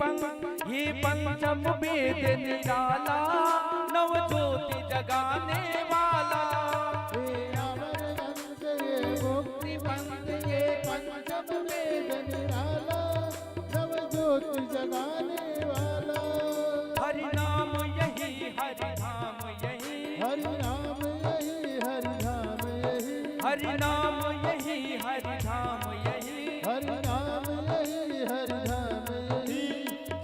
पंच ये पंचम वेद निराला, नव ज्योति जगाने वाला। हे अमरगंज ये मुक्ति पंथ, ये पंचम वेद निराला, नव ज्योति जगाने वाला। हरि नाम यही, हरि धाम यही, हरि नाम यही, हरि धाम यही, हरि नाम यही, हरि धाम यही, हरि नाम यही, हरि धाम यही।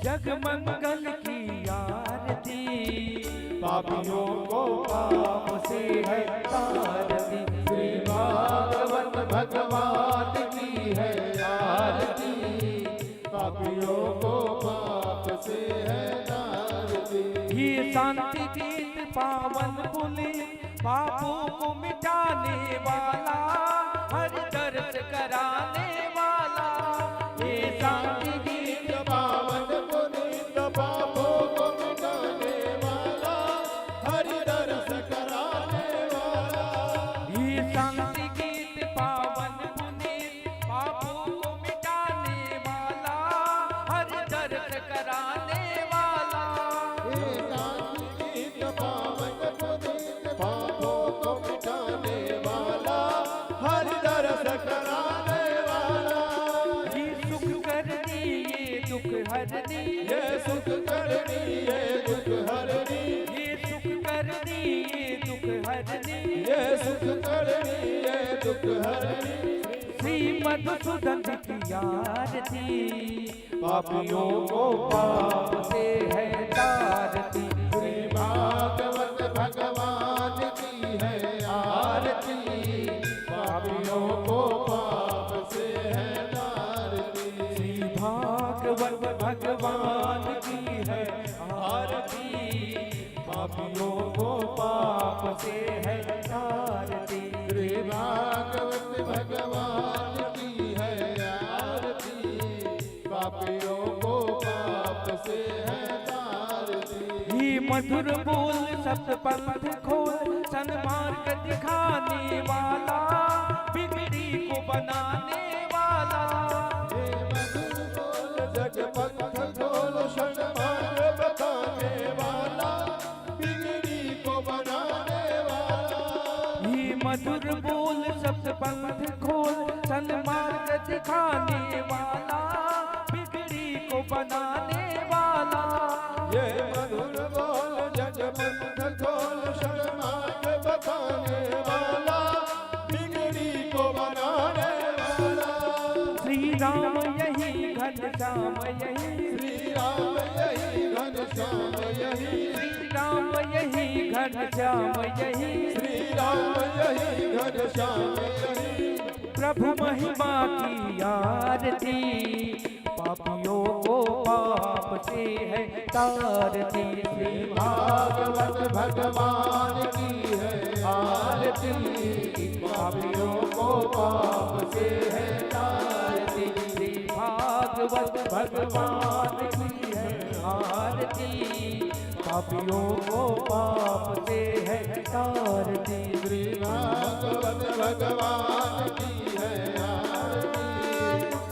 जग मंगल की आरती, पापियों को पाप से है तारती, श्री भागवत भगवान की है आरती। पापियों को पाप से है तारती। ये शांति गीत पावन पुनीत, पापों को मिटाने वाला, हर दर्द कराने वाला। ये शांति गीत पावन पुनीत, पापों को मिटाने वाला, हरि दर्श कराने वाला। ये शांति गीत पावन पुनीत, पापों को मिटाने वाला, हर दर्द कराने वाला। ये शांति गीत पावन पुनीत, पापों को मिटाने वाला, हरि दर्श कराने वाला। ये सुख करनी ये दुख हरनी, ये सुख करनी ये दुख हरनी, ये सुख करनी ये दुख हरनी, ये सुख करनी ये दुख हरनी। श्री मधुसूदन की आरती, पापियों को पाप से है तारती। श्री भागवत भगवान की है आरती। पापियों को पाप से है तारती। श्री भागवत भगवान की है आरती, पापियों को पाप पाप से है तारती। श्री भागवत भगवान की है आरती। पापियों को पाप से है तारती। ये मधुर बोल सप्त पंथ खोल, सन्मार्ग दिखाने वाला, बिगड़ी को बनाने वाला। हे मधुर बोल जग पंथ खोल, सन्मार्ग बताने वाला, बिगड़ी को बनाने वाला। ये मधुर बोल सप्त पंथ खोल, सन्मार्ग दिखाने वाला, बिगड़ी को बनाने वाला। ये मधुर बोल जग पंथ खोल, सन्मार्ग बताने वाला, बिगड़ी को बनाने वाला। श्री राम यही घनश्याम यही, श्री राम यही घनश्याम यही, श्री राम यही घनश्याम यही, श्री राम यही घनश्याम यही। प्रभु महिमा की आरती, पापियों को पाप से है तारती। श्री भागवत भगवान की है आरती। पापियों को पाप से है तारती। श्री भागवत भगवान की है आरती, पापियों को पाप से है तारती। श्री भागवत भगवान की है आरती।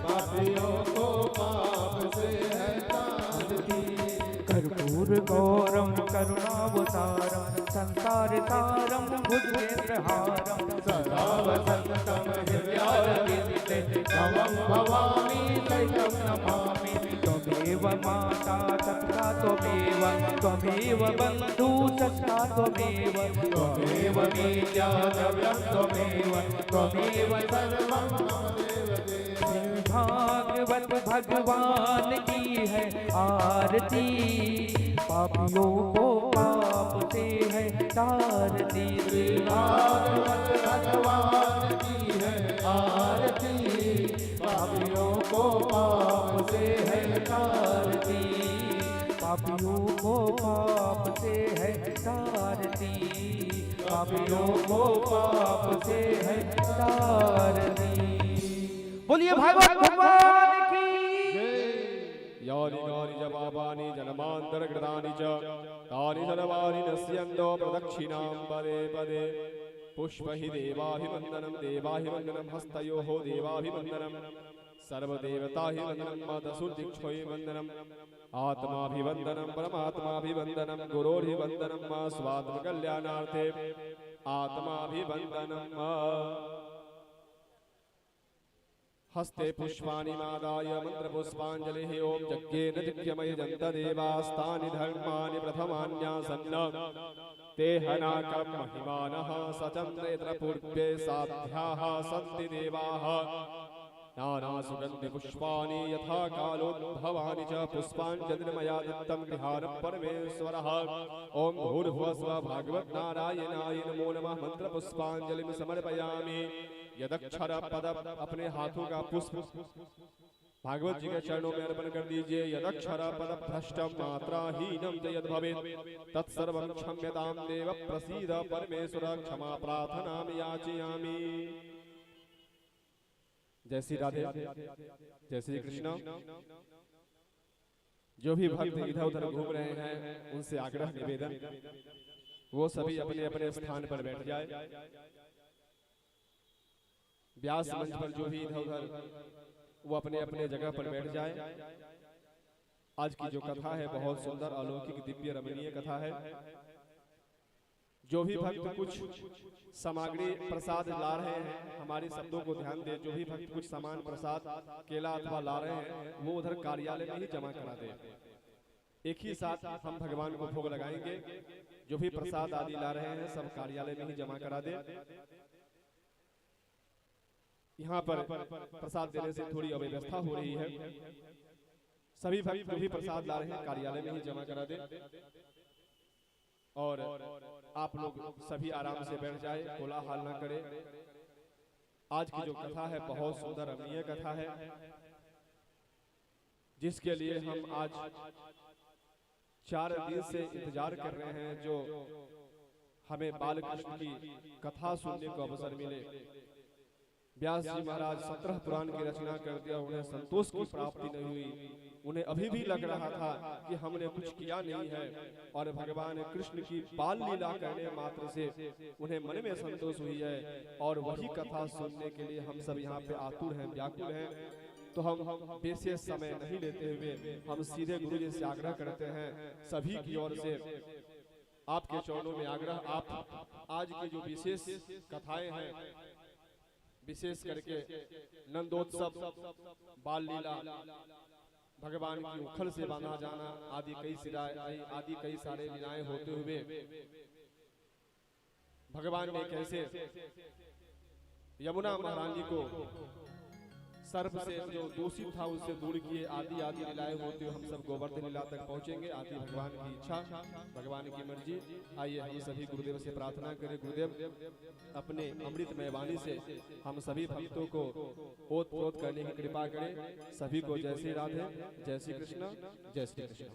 पापियों को पाप से है तारती। कर्पूर गौरम करुणावतारम, संसार तारम भुजगेन्द्रहारम, सदा वसंतम हृदयारविंदे, तमं भवामि सहितं नमामि। त्वमेव माता तथा त्वमेव, त्वमेव बन्धु सखा त्वमेव, त्वमेव विद्या द्रव्यं त्वमेव, त्वमेव सर्वं मम देवदेव। भागवत भगवान की है आरती, पापियों को पाप से है तारती। श्री भागवत भगवान की है आरती। पापियों को पाप से है तारती। पापियों को पाप से है तारती, पापियों को पाप से है तारती। बोलिए भागवत भगवान की। यानि कानि च पापानि जन्मान्तरकृतानि च तानि सर्वाणि नश्यन्तो प्रदक्षिणां पदे पदे। पुष्पहि देवाभिवन्दनं देवाभिवन्दनं हस्तयोः देवाभिवन्दनं सर्वदेवता हि वंदनम दशुर्दिक्षोहि वंदनम आत्माभिवंदनम परमात्माभिवंदनम गुरोर्भिवंदनम स्वात्मकल्याणार्थे आत्माभिवंदनम हस्ते पुष्पाणि मादाय मंत्रपुष्पाञ्जलिः ओम यज्ञेन यज्ञमय जन्तदेवास्तानि धर्माणि प्रथमान्यासन्न ते हनाकं महिमानः सचन्द्रेत्र पूर्वे साध्याः सन्ति देवाः नानासुगन्धिपुष्पाणि यथा कालोद्भवानि च पुष्पाञ्जलिर्मया दत्तं गृहाणं परमेश्वरः ओम भूर्भुवः स्वः भागवत नारायणाय नमो नमः मंत्रपुष्पाञ्जलिं समर्पयामि यदक्षर पद अपने हाथों का पुष्प भागवत जी के चरणों में अर्पण कर दीजिए। यदक्षर पद भ्रष्टम मात्राहीनम च यद् भवेत् तत्सर्वं क्षम्यतां देव प्रसीद परमेश्वर क्षमा प्रार्थनां याचयामि। जय श्री राधे, जय श्री कृष्ण। जो भी भक्त इधर उधर घूम रहे हैं उनसे आग्रह निवेदन वो सभी अपने अपने स्थान पर बैठ जाए। व्यास मंच पर जो भी इधर उधर वो अपने अपने जगह पर बैठ जाए। आज की जो कथा है बहुत सुंदर अलौकिक दिव्य रमणीय कथा है। जो भी भक्त कुछ सामग्री प्रसाद ला रहे हैं, हमारे शब्दों को ध्यान दे, जो भी भक्त कुछ सामान प्रसाद केला अथवा ला रहे हैं वो उधर कार्यालय में ही जमा करा दे। एक ही साथ हम भगवान को भोग लगाएंगे। जो भी प्रसाद आदि ला रहे हैं सब कार्यालय में ही जमा करा दे। यहाँ पर प्रसाद देने से थोड़ी अव्यवस्था हो रही है। सभी भक्त जो भी प्रसाद ला रहे हैं कार्यालय में ही जमा करा दे और आप लोग सभी आराम से बैठ जाए, कोलाहल ना करें। आज की जो कथा है बहुत सुंदर रमणीय कथा है जिसके लिए हम आज 4 दिन से इंतजार कर रहे हैं। जो हमें बाल कृष्ण की कथा सुनने को अवसर मिले। व्यास जी महाराज 17 पुराण की रचना कर दिया, उन्हें संतोष की प्राप्ति नहीं हुई। उन्हें अभी भी लग रहा था कि हमने कुछ किया नहीं है और भगवान कृष्ण की बाल लीला करने मात्र से उन्हें मन में संतोष हुई है और वही कथा सुनने के लिए हम सब यहाँ पे आतुर हैं, व्याकुल हैं। तो हम विशेष समय नहीं लेते हुए हम सीधे गुरु जी से आग्रह करते हैं सभी की ओर से आपके चरणों में आग्रह। आप आज की जो विशेष कथाएं हैं, विशेष करके नंदोत्सव, बाल लीला, भगवान की उखल से बांधा जाना आदि कई सारे लीलाएं होते हुए भगवान ने कैसे यमुना महारानी को सर्प से जो दूषित था उससे दूर किए, आदि आदि लीलाएं होते हुए हम सब गोवर्धन लीला तक पहुंचेंगे। आदि भगवान की इच्छा, भगवान की मर्जी। आइए हम सभी गुरुदेव से प्रार्थना करें। गुरुदेव अपने अमृतमय वाणी से हम सभी भक्तों को ओत प्रोत करने की कृपा करें। सभी को जय श्री राधे, जय श्री कृष्ण, जय श्री कृष्ण।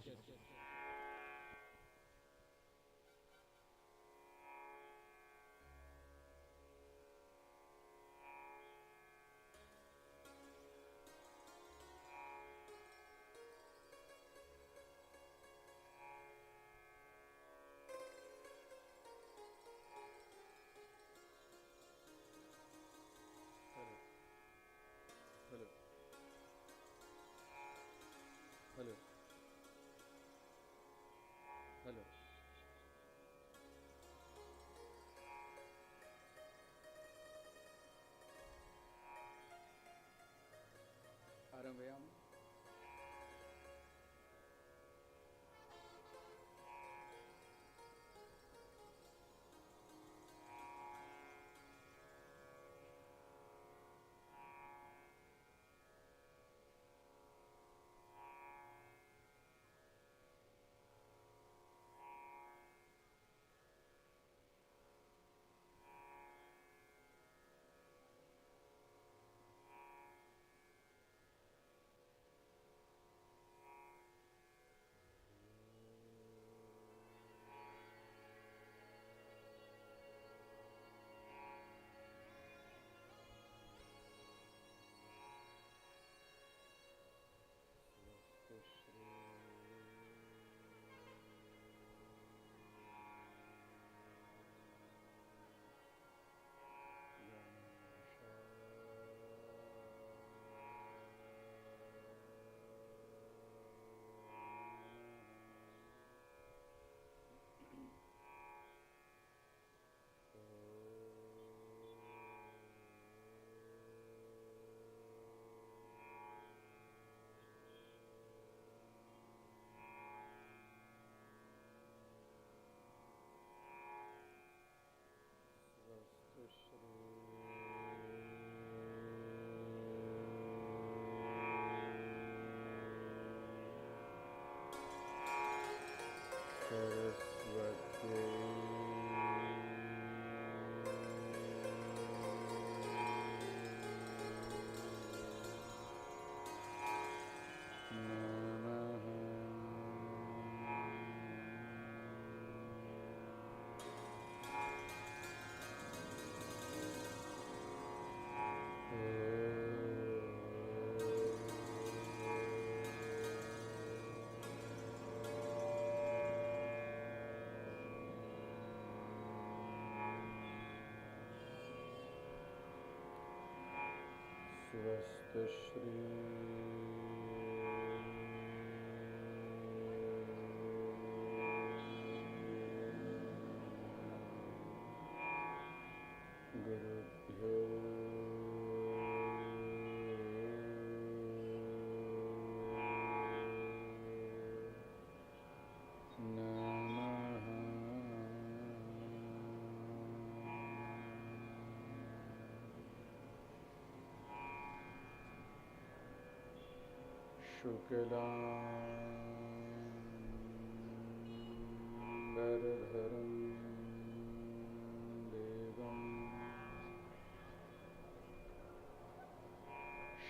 हेलो हेलो आरंभयामि। सरस्वत्यै नमः। स्वस्तिश्री गुरुभ्यो नमः। शुक्लाम्बरधरं देवं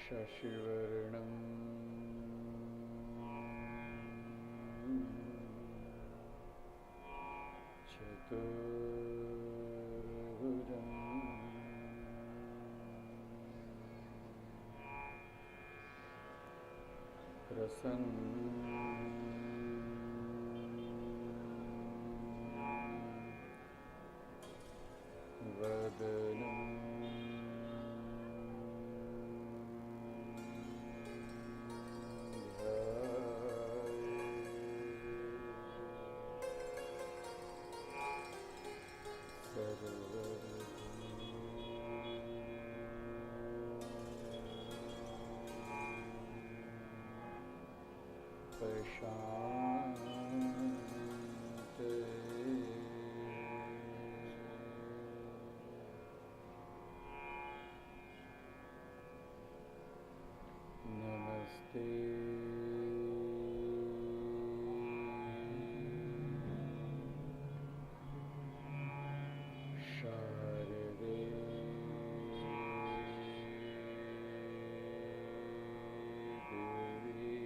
शशिवर्णं चतुर्भुजं प्रसन्नं वदनं प्रशान्ते नमस्ते शारदे देवी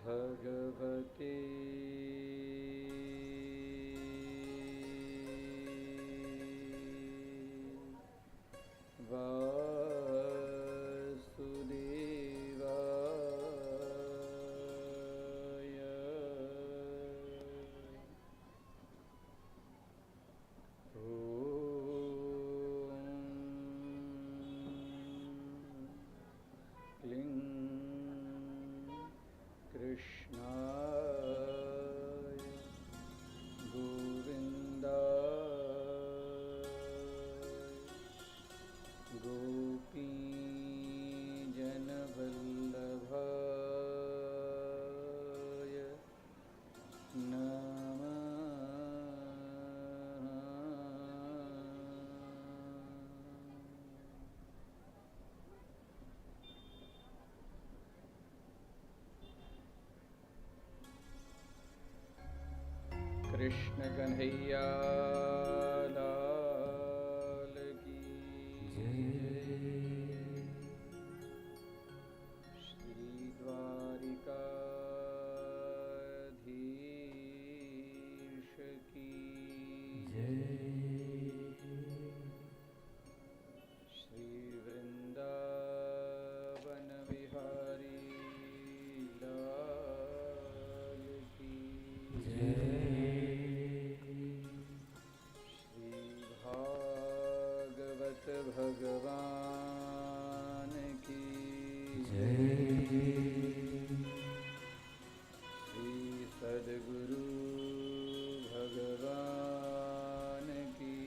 भगवते वासुदेवाय। क्लीं कृष्णाय गोविन्दाय गोपीजनवल्लभाय नमः। कृष्ण कन्हैया लाल की श्री द्वारिकाधीश की श्री वृंदावन विहारी लाल की भागवत भगवान की श्री सद्गुरु भगवान की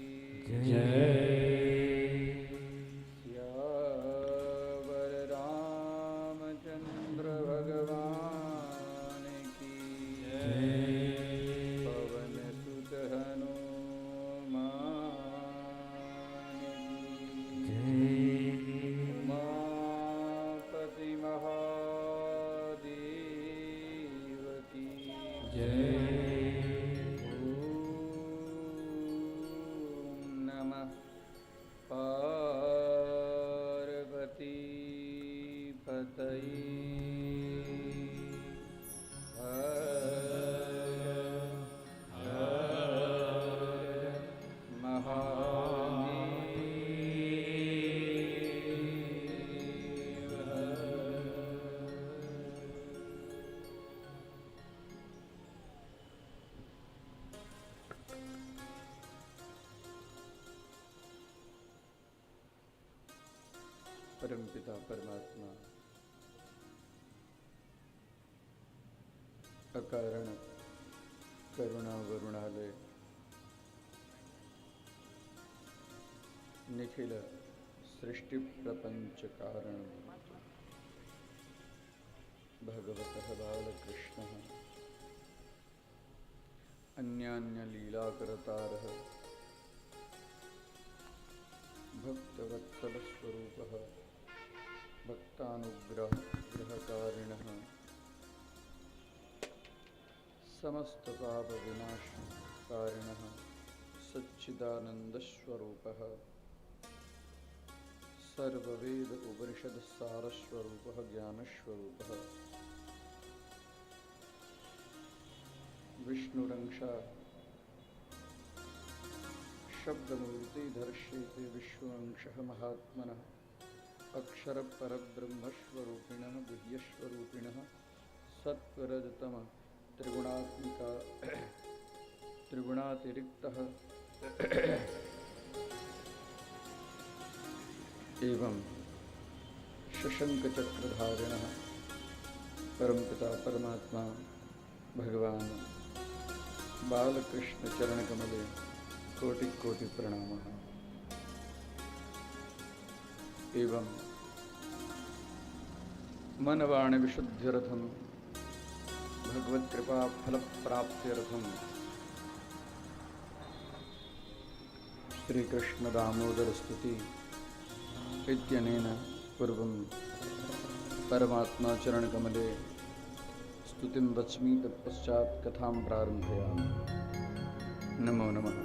सियावर रामचंद्र भगवान की पवन सुत हनुमान उमापति महादेव की ओम नमः पार्वती पतये परमपिता परमात्मा अकारण करुणा वरुणालय निखिल सृष्टि प्रपंच कारण भगवतः बालकृष्णः अन्यान्य लीलाकरतारः भक्तवत्सल स्वरूपः भक्तानुग्रह ग्रहकारिणः समस्त पाप विनाशकारिणः सच्चिदानंद स्वरूपः सर्ववेद उपनिषद सार स्वरूपः ज्ञान स्वरूपः विष्णुरंशा शब्दमूर्तिधर्षेते विश्वंशः महात्मनः अक्षर परब्रह्मस्वरूपिणः गुह्यस्वरूपिणः सत्वरजतम त्रिगुणात्मिका त्रिगुणातिरिक्तः एवं शशंकचक्रधारिणः परमपिता परमात्मा भगवान बालकृष्ण चरणकमले कोटि कोटि प्रणामः। एवं मनवाणी विशुद्ध्यर्थम भगवत कृपा फल प्राप्त्यर्थम श्री कृष्ण दामोदर स्तुति इत्यनेन पूर्वं परमात्मा चरण कमले स्तुतिं वच्मि तत्पश्चात् कथां प्रारम्भयामि। नमो नमः।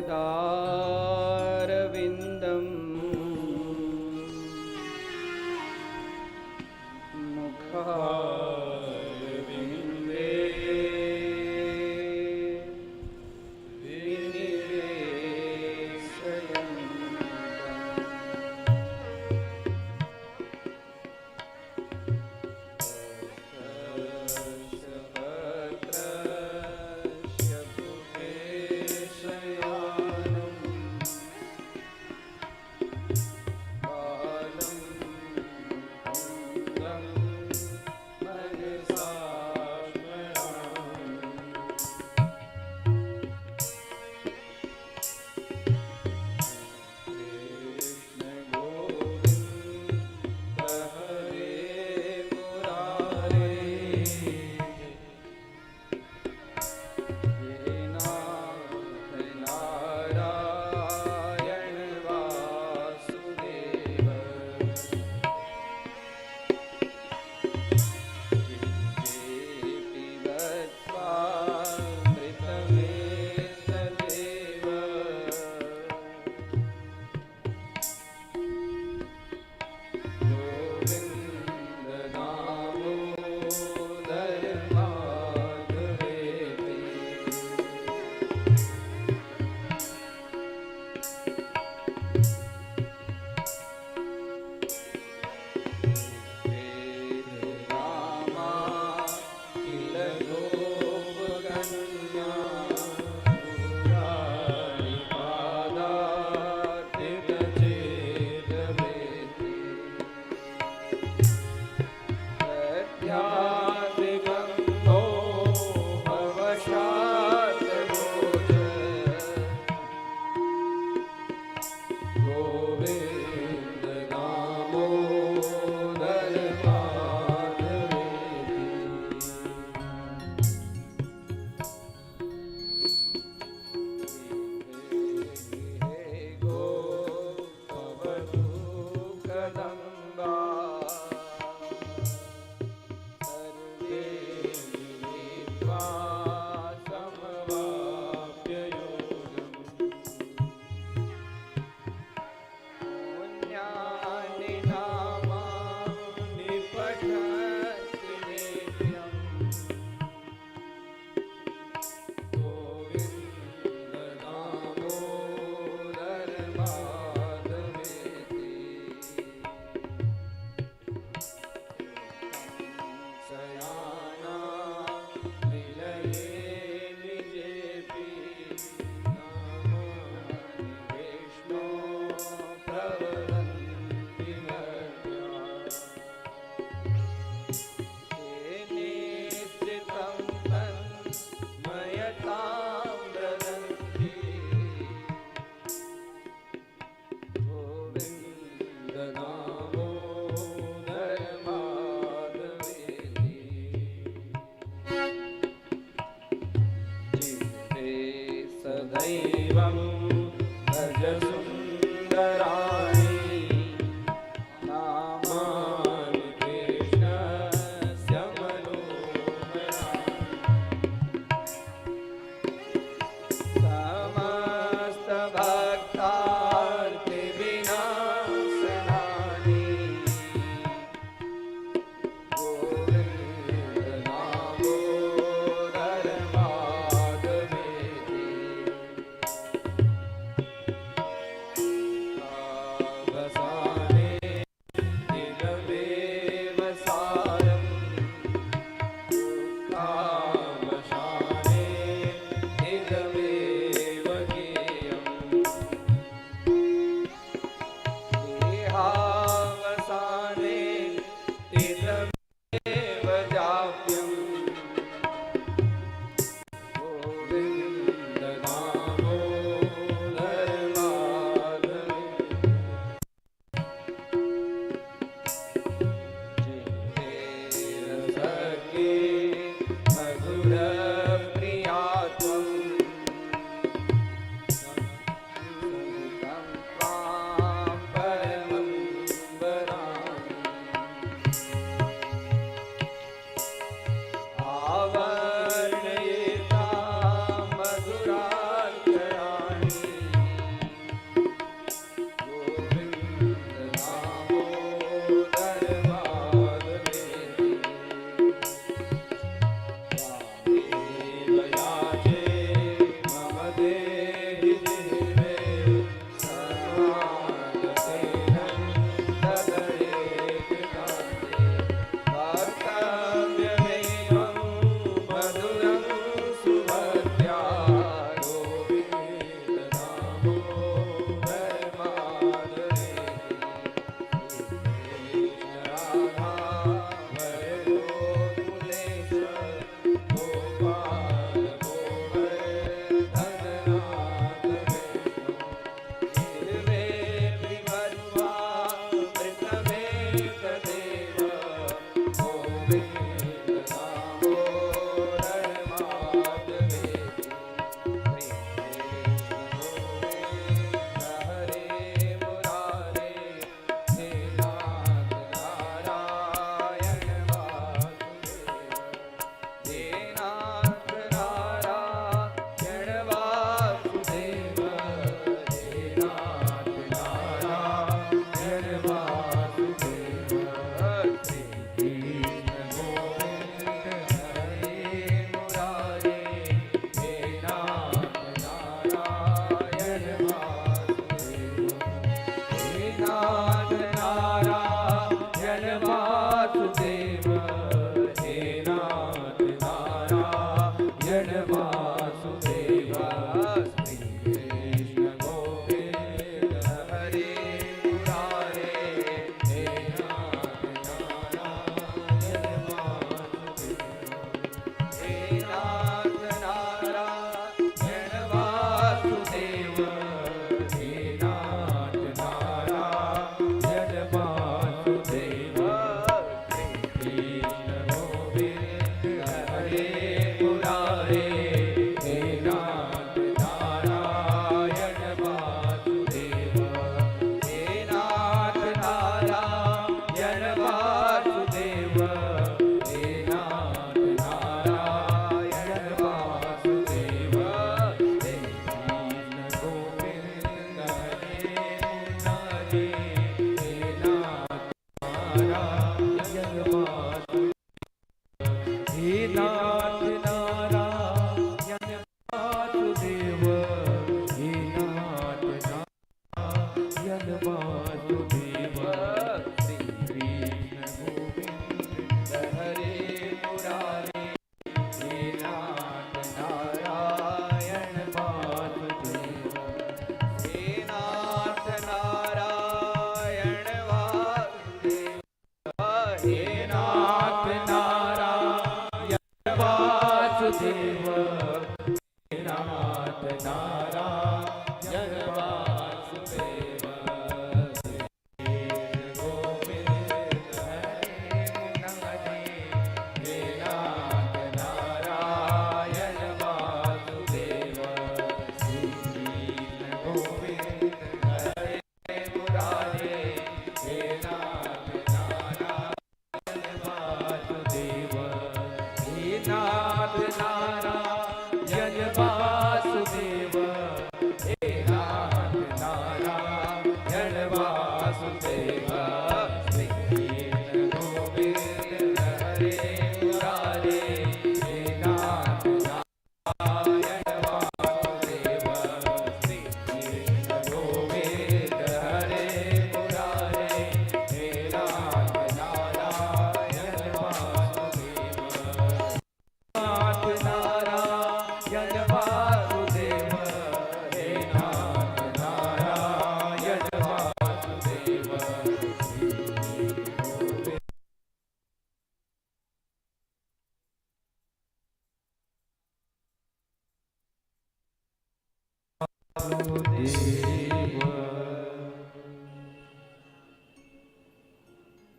पदारविन्दम् मुखारविन्दे सदैवं भज सुन्दराणि नामानि कृष्णस्य समस्तभक्तार्तिविनाशनानि नाथ नारायण वासुदेव, हे नाथ नारायण वासुदेव, श्री कृष्ण गोविंद हरे मुरारी, हे नाथ नारायण वासुदेव, हे नाथ नारायण वासुदेव, हे नाथ नारायण वासुदेव, हे नाथ नारायण वासुदेव, श्री गोविंद हरे मुरारी, हे नाथ नारायण वासुदेव, श्री कृष्ण गोविंद हरे मुरारी, हे नाथ नारायण वासुदेव, हे नाथ नारायण वासुदेव, हे नाथ नारायण वासुदेव, श्री कृष्ण गोविंद हरे मुरारी, हे नाथ नारायण वासुदेव, श्री कृष्ण गोविंद हरे मुरारी, हे नाथ नारायण वासुदेव, नाथ नारायण वासुदेव, हे नाथ नारायण वासुदेव,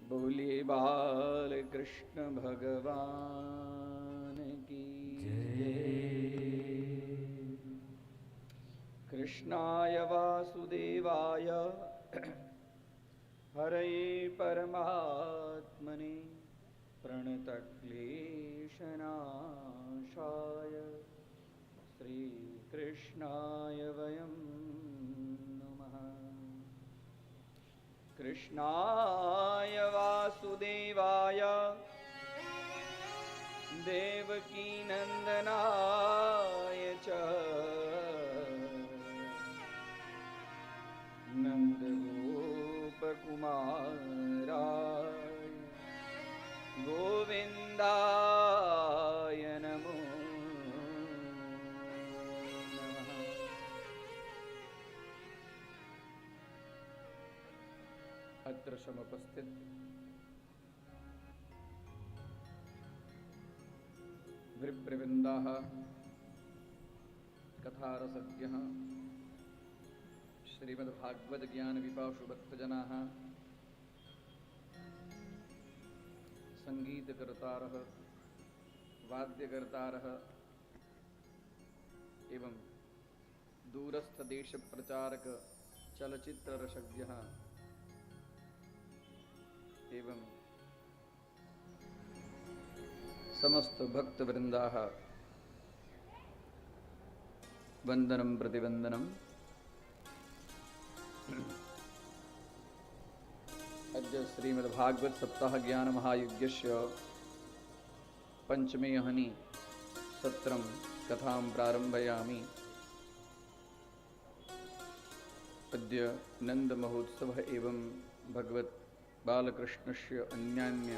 बोलिए बाल कृष्ण भगवान की कृष्णाय वासुदेवाय हरये परमात्मने प्रणतक्लेशनाशाय श्रीकृष्णाय वयं नमः। कृष्णाय वासुदेवाय देवकी नंदनाय च नन्दगोपकुमाराय गोविन्दाय नमो नमः। अत्र समुपस्थित विप्रवृन्दाः कथारसज्ञः श्रीमद्भागवत ज्ञान विपाशु भक्तजनाः संगीतकर्तारः वाद्यकर्तारः एवं दूरस्थ देश प्रचारक चलचित्र रसज्ञः एवं समस्त भक्त वृंदाः वंदनं प्रतिवंदनम्। अद्य श्रीमद्भागवत सप्ताह ज्ञान महायज्ञस्य पंचमे अहनि सत्रं कथां प्रारम्भयामि। अद्य नंद महोत्सवः एवं भगवत बालकृष्णस्य अन्यान्य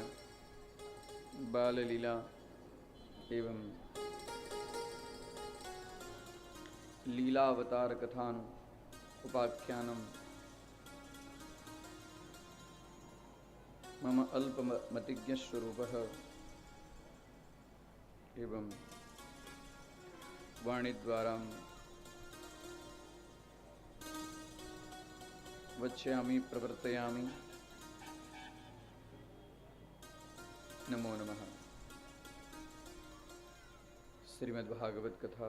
बाललीला एवं लीलावतार कथानु उपाख्यानम मम अल्पमतिज्ञस्वरूपः एवं वाणीद्वारा वक्ष्यामि प्रवर्तयामि। नमो नमः। श्रीमद्भागवत कथा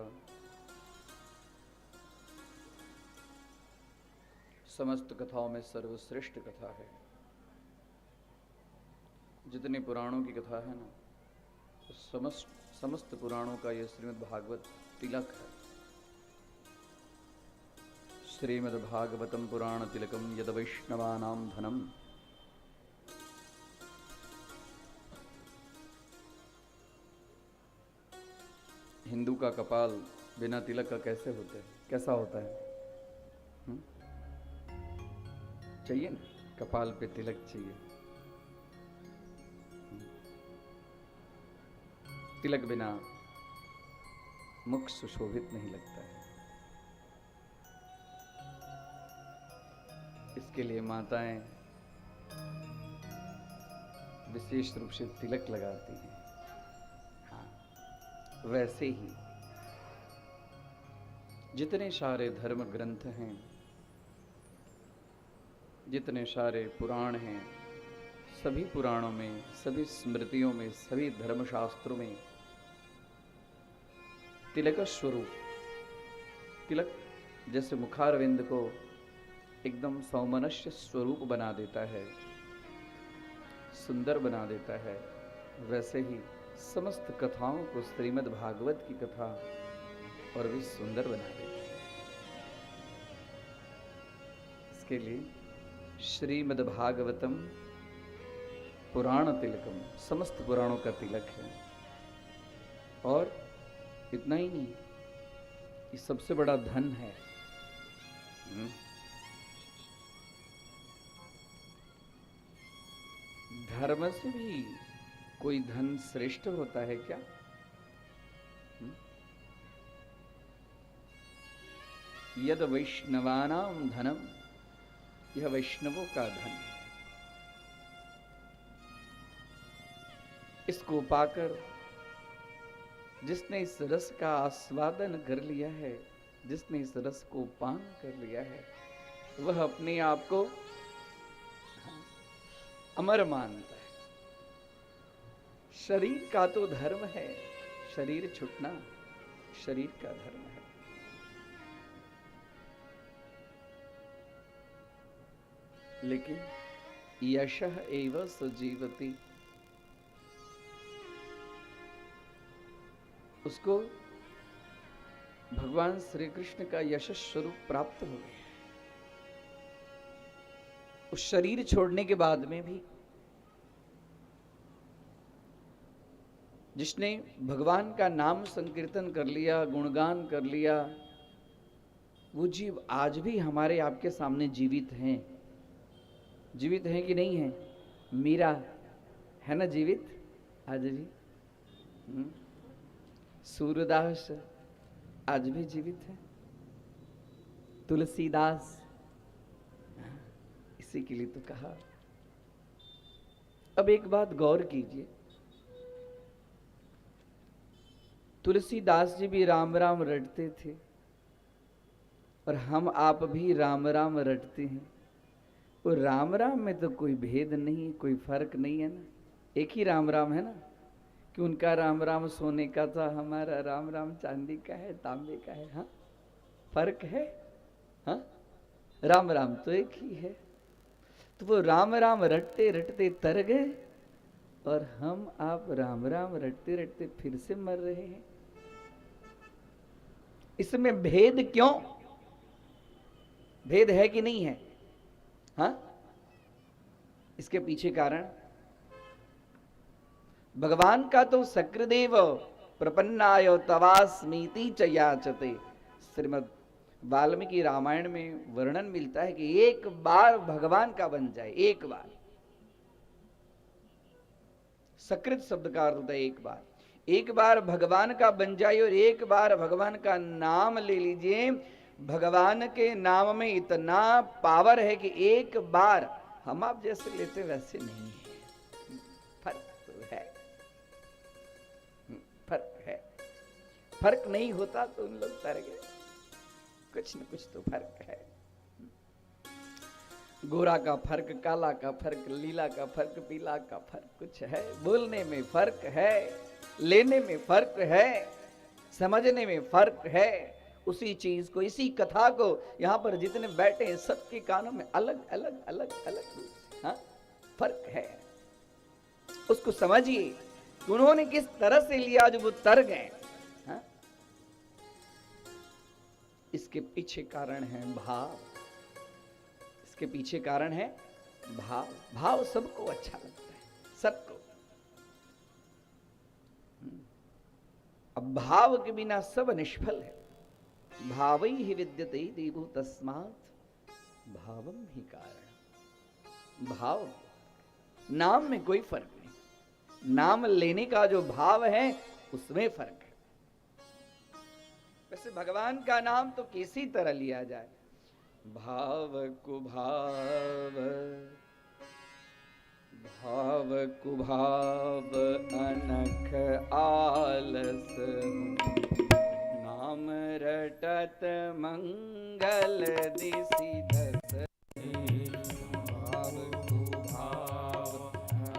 समस्त कथाओं में सर्वश्रेष्ठ कथा है। जितने पुराणों की कथा है ना, तो समस्त पुराणों का यह श्रीमद्भागवत तिलक है। श्रीमद्भागवतम पुराण तिलकम यद वैष्णवानां धनम। हिंदू का कपाल बिना तिलक का कैसे होता है, कैसा होता है? चाहिए ना, कपाल पे तिलक चाहिए। तिलक बिना मुख सुशोभित नहीं लगता है। इसके लिए माताएं विशेष रूप से तिलक लगाती हैं। हाँ, वैसे ही जितने सारे धर्म ग्रंथ हैं, जितने सारे पुराण हैं, सभी पुराणों में, सभी स्मृतियों में, सभी धर्मशास्त्रों में तिलक स्वरूप, तिलक जैसे मुखारविंद को एकदम सौमनस्य स्वरूप बना देता है, सुंदर बना देता है, वैसे ही समस्त कथाओं को, श्रीमद् भागवत की कथा और भी सुंदर बना देता है। इसके लिए श्रीमद् भागवतम पुराण तिलकम, समस्त पुराणों का तिलक है। और इतना ही नहीं, ये सबसे बड़ा धन है। धर्म से भी कोई धन श्रेष्ठ होता है क्या? यद वैष्णवानाम धनम, यह वैष्णवों का धन है। इसको पाकर जिसने इस रस का आस्वादन कर लिया है, जिसने इस रस को पान कर लिया है, वह अपने आप को अमर मानता है। शरीर का तो धर्म है, शरीर छूटना शरीर का धर्म है। लेकिन यशः एव सजीवति, उसको भगवान श्री कृष्ण का यश स्वरूप प्राप्त हो गया। उस शरीर छोड़ने के बाद में भी जिसने भगवान का नाम संकीर्तन कर लिया, गुणगान कर लिया, वो जीव आज भी हमारे आपके सामने जीवित हैं। जीवित हैं कि नहीं है? मीरा है ना जीवित आज भी? सूरदास आज भी जीवित है। तुलसीदास, इसी के लिए तो कहा। अब एक बात गौर कीजिए, तुलसीदास जी भी राम राम रटते थे और हम आप भी राम राम रटते हैं। वो राम राम में तो कोई भेद नहीं, कोई फर्क नहीं है ना, एक ही राम राम है ना। कि उनका राम राम सोने का था, हमारा राम राम चांदी का है, तांबे का है। हाँ, फर्क है? हाँ, राम राम तो एक ही है। तो वो राम राम रटते रटते तर गए और हम आप राम राम रटते रटते फिर से मर रहे हैं। इसमें भेद क्यों? भेद है कि नहीं है? हाँ, इसके पीछे कारण भगवान का तो सकृदेव प्रपन्नाय तवास्मीति च याचते, श्रीमद् वाल्मीकि रामायण में वर्णन मिलता है कि एक बार भगवान का बन जाए, एक बार। सकृत शब्द का अर्थ होता है एक बार। एक बार भगवान का बन जाए और एक बार भगवान का नाम ले लीजिए। भगवान के नाम में इतना पावर है कि एक बार हम आप जैसे लेते वैसे नहीं है। फर्क तो है, फर्क है। फर्क नहीं होता तो उन लोग तर गए। कुछ न कुछ तो फर्क है। गोरा का फर्क, काला का फर्क, लीला का फर्क, पीला का फर्क, कुछ है। बोलने में फर्क है, लेने में फर्क है, समझने में फर्क है। उसी चीज को, इसी कथा को यहाँ पर जितने बैठे हैं सबके कानों में अलग अलग अलग अलग रूप से, हाँ, फर्क है। उसको समझिए उन्होंने किस तरह से लिया जो वो तर गए। हाँ? इसके पीछे कारण है भाव। इसके पीछे कारण है भाव। भाव सबको अच्छा लगता है, सबको। अब भाव के बिना सब निष्फल है। भावै ही विद्यते देवो तस्मात् भावम ही कारण। भाव, नाम में कोई फर्क नहीं, नाम लेने का जो भाव है उसमें फर्क है। वैसे भगवान का नाम तो किसी तरह लिया जाए, भाव कुभाव, भाव कुभाव अनख आलस, नाम रटत मंगल दिसि दस, भाव कुभाव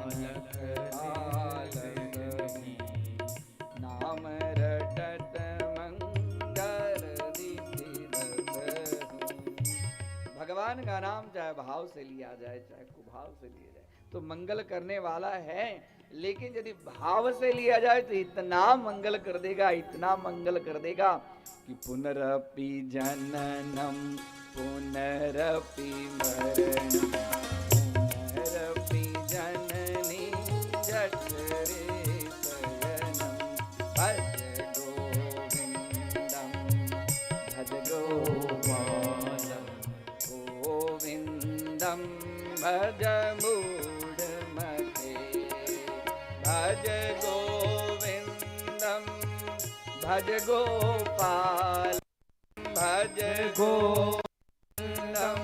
अनख आलस, नाम रटत मंगल दिसि दस। भगवान का नाम चाहे भाव से लिया जाए चाहे कुभाव से लिया जाए तो मंगल करने वाला है, लेकिन यदि भाव से लिया जाए तो इतना मंगल कर देगा, इतना मंगल कर देगा कि पुनरपि जननम पुनरपि मरणम, पुनरपि जननी जठरे शयनम, भज गोविंदम भज गोपालम, गोविंदम भज मूढ़मते, भज गोविंदम भज गोपाल, भज गोविंदम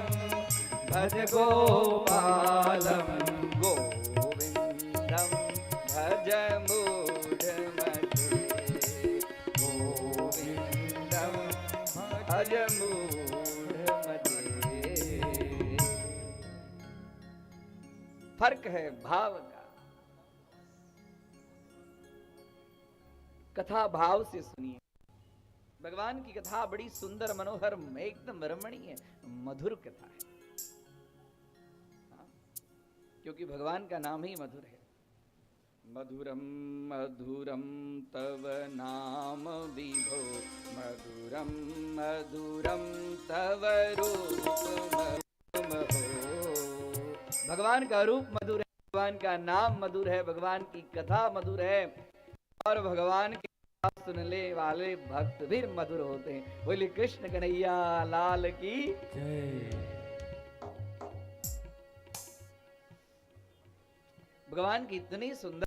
भज गोपालम, गोविंदम भज मूढ़मते, गोविंदम भज मूढ़मते। फर्क है भाव का। कथा भाव से सुनिए। भगवान की कथा बड़ी सुंदर, मनोहर, एकदम रमणीय, मधुर कथा है। क्योंकि भगवान का नाम ही मधुर है। मधुरम मधुरम तव नाम विभो, मधुरम मधुरम तव रूप मधुरम हो। भगवान का रूप मधुर है, भगवान का नाम मधुर है, भगवान की कथा मधुर है, और भगवान की कथा सुनने वाले भक्त भी मधुर होते हैं। बोले कृष्ण कन्हैया लाल की जय। भगवान की इतनी सुंदर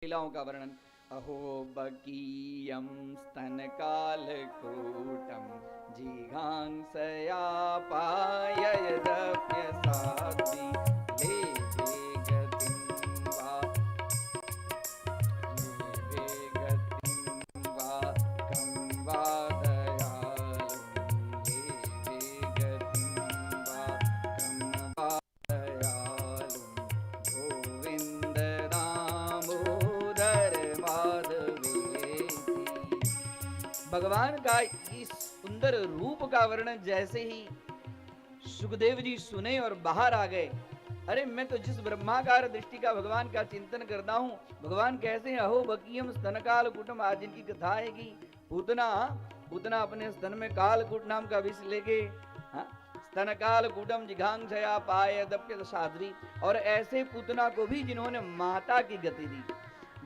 लीलाओं का वर्णन। अहो बकीयम स्तन काल कूटम, जिघांसया पाययदप्य साध्वी, लेभे गतिं वा, लेभे गतिं वा कं वा दयालुं, लेभे गतिं वा कं वा दयालुं, गोविंद भगवान का इस सुंदर रूप का वर्णन जैसे ही सुखदेव जी सुने और बाहर आ गए। अरे मैं तो जिस ब्रह्माकार दृष्टि का भगवान का चिंतन करता हूँ, भगवान कैसे हैं? अहो बकीयम स्तनकाल कूटम, आज जिनकी कथा है कि पूतना अपने स्तन में कालकूट नाम का विष लेके स्तनकाल कूटम जिघांसया पायदप्य साध्वी, और ऐसे पूतना को भी जिन्होंने माता की गति दी।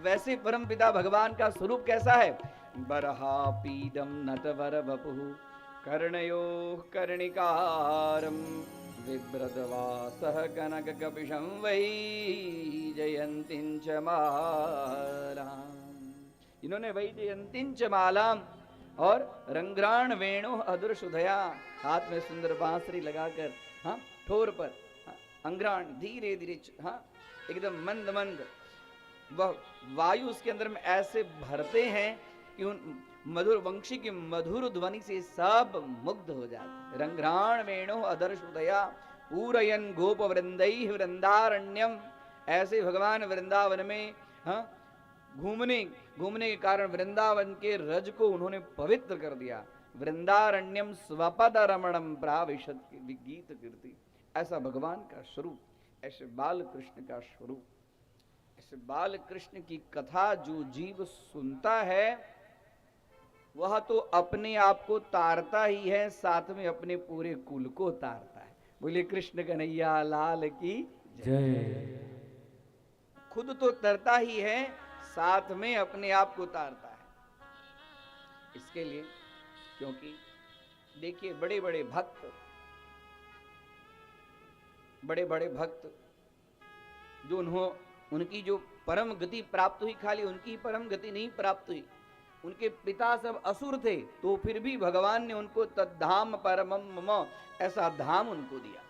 वैसे परमपिता भगवान का स्वरूप कैसा है? बरहापीडम नटवर वपुः, कर्णयोः कर्णिकारं, बिभ्रतवासः कनककपिशं वै जयन्तीं च मालाम्। इन्होंने वै जयन्तीं च मालाम् और रंग्राण वेणु अदृशुधया, हाथ में सुंदर बांसुरी लगाकर ठोर पर अंग्राण धीरे धीरे एकदम मंद मंद वह वायु उसके अंदर में ऐसे भरते हैं कि उन मधुर वंशी की मधुर ध्वनि से सब मुग्ध हो जाते। रंग्राण वेणु अदर्शुदया पूरयन गोप वृंदैः वृंदारण्यम, ऐसे भगवान वृंदावन में घूमने के कारण वृंदावन के रज को उन्होंने पवित्र कर दिया। वृंदारण्यम स्वपद रमणम प्राविशत गीत कीर्ति, ऐसा भगवान का स्वरूप। ऐसे बाल कृष्ण का स्वरूप, ऐसे बाल कृष्ण की कथा जो जीव सुनता है वह तो अपने आप को तारता ही है, साथ में अपने पूरे कुल को तारता है। बोले कृष्ण कन्हैया लाल की जय। खुद तो तरता ही है, साथ में अपने आप को तारता है। इसके लिए क्योंकि देखिए बड़े बड़े भक्त जो उनकी जो परम गति प्राप्त हुई, खाली उनकी परम गति नहीं प्राप्त हुई, उनके पिता सब असुर थे, तो फिर भी भगवान ने उनको तद्धाम परमम मम ऐसा धाम उनको दिया।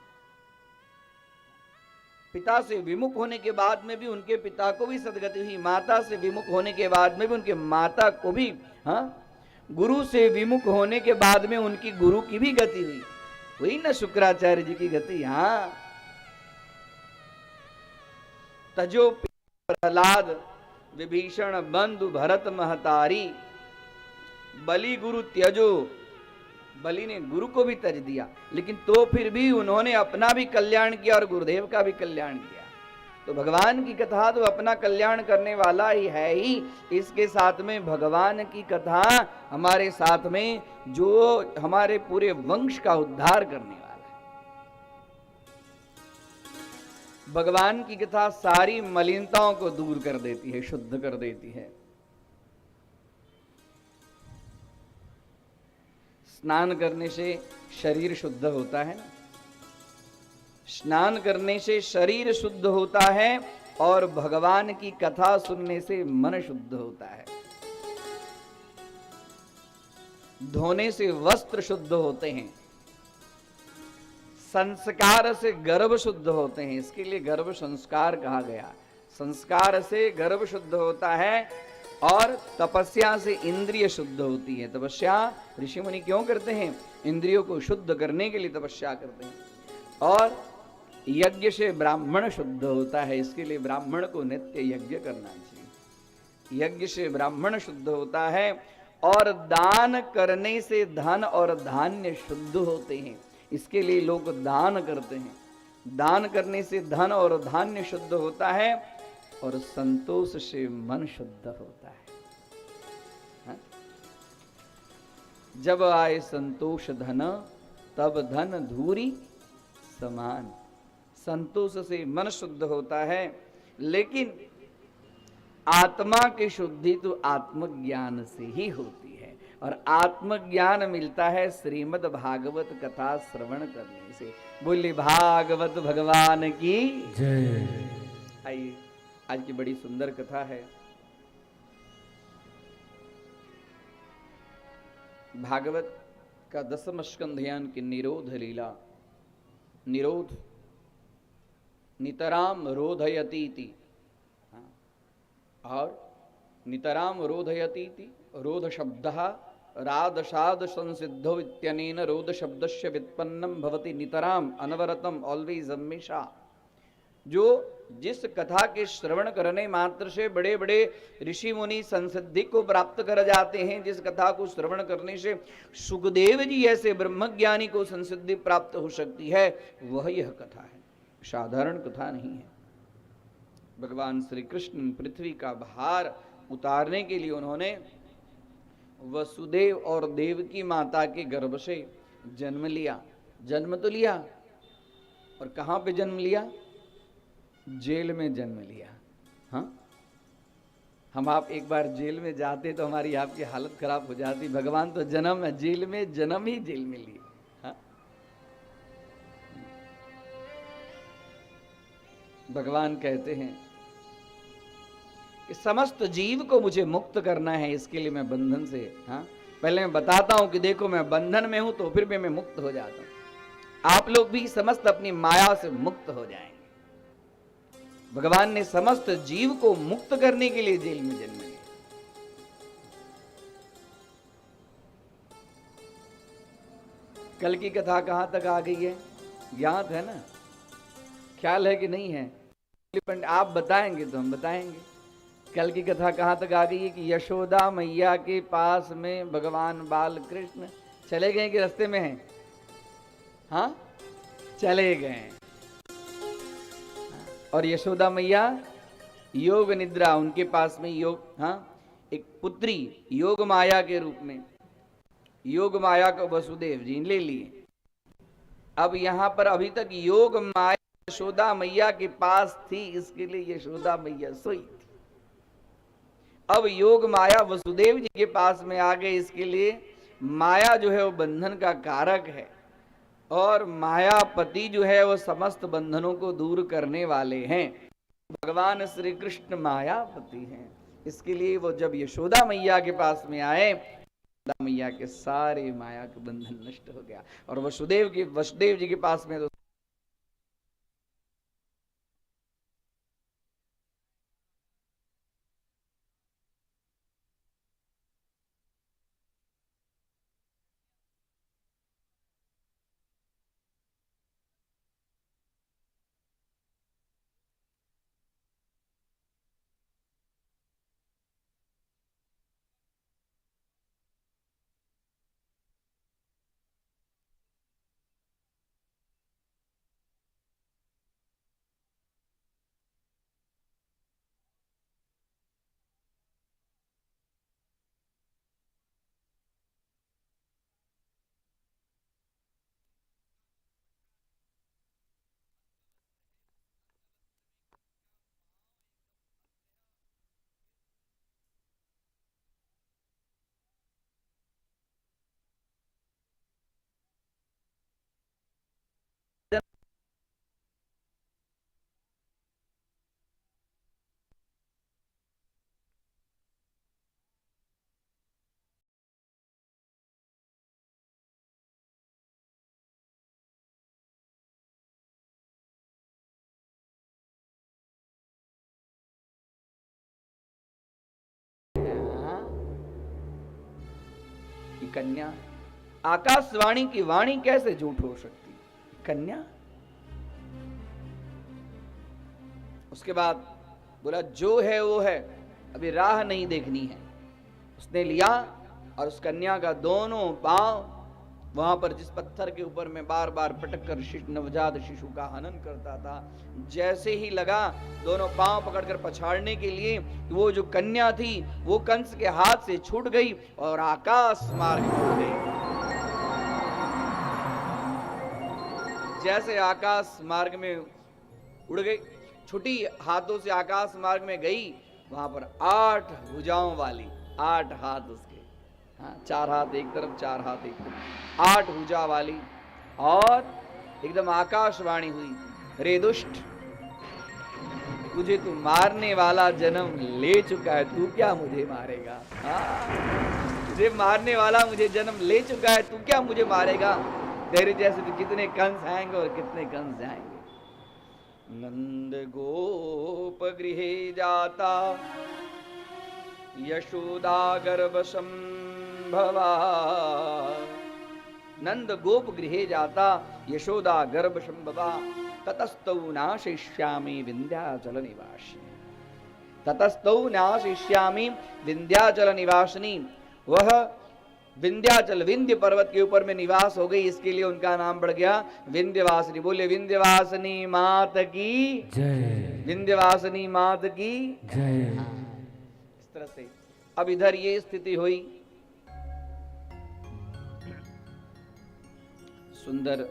पिता से विमुख होने के बाद में भी उनके पिता को भी सदगति हुई, माता से विमुख होने के बाद में भी उनके माता को भी, हाँ, गुरु से विमुख होने के बाद में उनकी गुरु की भी गति हुई, हुई ना शुक्राचार्य जी की गति। हाँ, तजो प्रहलाद विभीषण बंधु भरत महतारी, बलि गुरु त्यजो, बलि ने गुरु को भी तज दिया, लेकिन तो फिर भी उन्होंने अपना भी कल्याण किया और गुरुदेव का भी कल्याण किया। तो भगवान की कथा तो अपना कल्याण करने वाला ही है ही, इसके साथ में भगवान की कथा हमारे साथ में जो हमारे पूरे वंश का उद्धार करने वाला है। भगवान की कथा सारी मलिनताओं को दूर कर देती है, शुद्ध कर देती है। स्नान करने से शरीर शुद्ध होता है ना, स्नान करने से शरीर शुद्ध होता है और भगवान की कथा सुनने से मन शुद्ध होता है। धोने से वस्त्र शुद्ध होते हैं, संस्कार से गर्भ शुद्ध होते हैं, इसके लिए गर्भ संस्कार कहा गया। संस्कार से गर्भ शुद्ध होता है और तपस्या से इंद्रिय शुद्ध होती है। तपस्या ऋषि मुनि क्यों करते हैं? इंद्रियों को शुद्ध करने के लिए तपस्या करते हैं। और यज्ञ से ब्राह्मण शुद्ध होता है, इसके लिए ब्राह्मण को नित्य यज्ञ करना चाहिए। यज्ञ से ब्राह्मण शुद्ध होता है और दान करने से धन और धान्य शुद्ध होते हैं, इसके लिए लोग दान करते हैं। दान करने से धन और धान्य शुद्ध होता है और संतोष से मन शुद्ध होता है। हा? जब आए संतोष धन तब धन धूरी समान। संतोष से मन शुद्ध होता है, लेकिन आत्मा की शुद्धि तो आत्मज्ञान से ही होती है और आत्मज्ञान मिलता है श्रीमद् भागवत कथा श्रवण करने से। बोले भागवत भगवान की जय। आइए आज की बड़ी सुंदर कथा है। भागवत का 10वां स्कंध यानी कि निरोध लीला। निरोध नितराम रोधयतीति, और नितराम रोधयतीति रोध शब्दः रादशाद संसिद्धो इत्यनेन रोध शब्दस्य व्युत्पन्नं भवति नितराम अनवरतम ऑलवेज हमेशा। जो जिस कथा के श्रवण करने मात्र से बड़े बड़े ऋषि मुनि संसिद्धि को प्राप्त कर जाते हैं, जिस कथा को श्रवण करने से सुखदेव जी ऐसे ब्रह्मज्ञानी को संसिद्धि प्राप्त हो सकती है, वह यह कथा है, साधारण कथा नहीं है। भगवान श्री कृष्ण पृथ्वी का भार उतारने के लिए उन्होंने वसुदेव और देवकी माता के गर्भ से जन्म लिया। जन्म तो लिया, और कहां पे जन्म लिया? जेल में जन्म लिया। हाँ, हम आप एक बार जेल में जाते तो हमारी आपकी हालत खराब हो जाती। भगवान तो जन्म है जेल में, जन्म ही जेल में लिए। हाँ? भगवान कहते हैं कि समस्त जीव को मुझे मुक्त करना है, इसके लिए मैं बंधन से, हाँ, पहले मैं बताता हूं कि देखो मैं बंधन में हूं तो फिर भी मैं मुक्त हो जाता हूं। आप लोग भी समस्त अपनी माया से मुक्त हो जाएंगे। भगवान ने समस्त जीव को मुक्त करने के लिए जेल में जन्म लिया। कल की कथा कहां तक आ गई है? ज्ञात है ना? ख्याल है कि नहीं है? आप बताएंगे तो हम बताएंगे। कल की कथा कहां तक आ गई है कि यशोदा मैया के पास में भगवान बाल कृष्ण चले गए कि रास्ते में हैं? हाँ, चले गए। और यशोदा मैया योग निद्रा, उनके पास में योग, हाँ, एक पुत्री योग माया के रूप में, योग माया को वसुदेव जी ले लिए। अब यहां पर अभी तक योग माया यशोदा मैया के पास थी, इसके लिए यशोदा मैया सोई थी। अब योग माया वसुदेव जी के पास में आ गए, इसके लिए माया जो है वो बंधन का कारक है, और मायापति जो है वो समस्त बंधनों को दूर करने वाले हैं। भगवान श्री कृष्ण मायापति हैं। इसके लिए वो जब यशोदा मैया के पास में आए, यशोदा मैया के सारे माया के बंधन नष्ट हो गया। और वसुदेव जी के पास में तो कन्या, आकाशवाणी की वाणी कैसे झूठ हो सकती, कन्या। उसके बाद बोला जो है वो है, अभी राह नहीं देखनी है। उसने लिया और उस कन्या का दोनों पांव वहां पर जिस पत्थर के ऊपर में बार बार पटक कर नवजात शिशु का हनन करता था, जैसे ही लगा दोनों पांव पकड़कर पछाड़ने के लिए, वो जो कन्या थी वो कंस के हाथ से छूट गई और आकाश मार्ग में उड़ गई। जैसे आकाश मार्ग में उड़ गई, छुटी हाथों से आकाश मार्ग में गई, वहां पर 8 भुजाओं वाली, 8 हाथ उसके, हाँ, 4 हाथ एक तरफ 4 हाथ एक तरफ, 8 भुजा वाली, और एकदम आकाशवाणी हुई, रे दुष्ट, तुझे तू मारने वाला जन्म ले चुका है, तू क्या मुझे मारेगा। तुझे मारने वाला मुझे जन्म ले चुका है, तू क्या मुझे मारेगा। तेरे जैसे तो कितने कंस आएंगे और कितने कंस जाएंगे। नंद गोप गृहे जाता यशोदा गर्भ संभवा, नंद गोप गृहे जाता यशोदा गर्भ संभवा, ततस्तौ नाशिष्यामि विंध्याचल निवासिनी, ततस्तौ नाशिष्यामि विंध्याचल निवासिनी। वह विंध्याचल, विंध्य पर्वत के ऊपर में निवास हो गई, इसके लिए उनका नाम पड़ गया विंध्यवासिनी। बोले विंध्यवासिनी मात की जय, विंध्यवासिनी मात की जय। इस तरह से अब इधर ये स्थिति हुई। सुंदर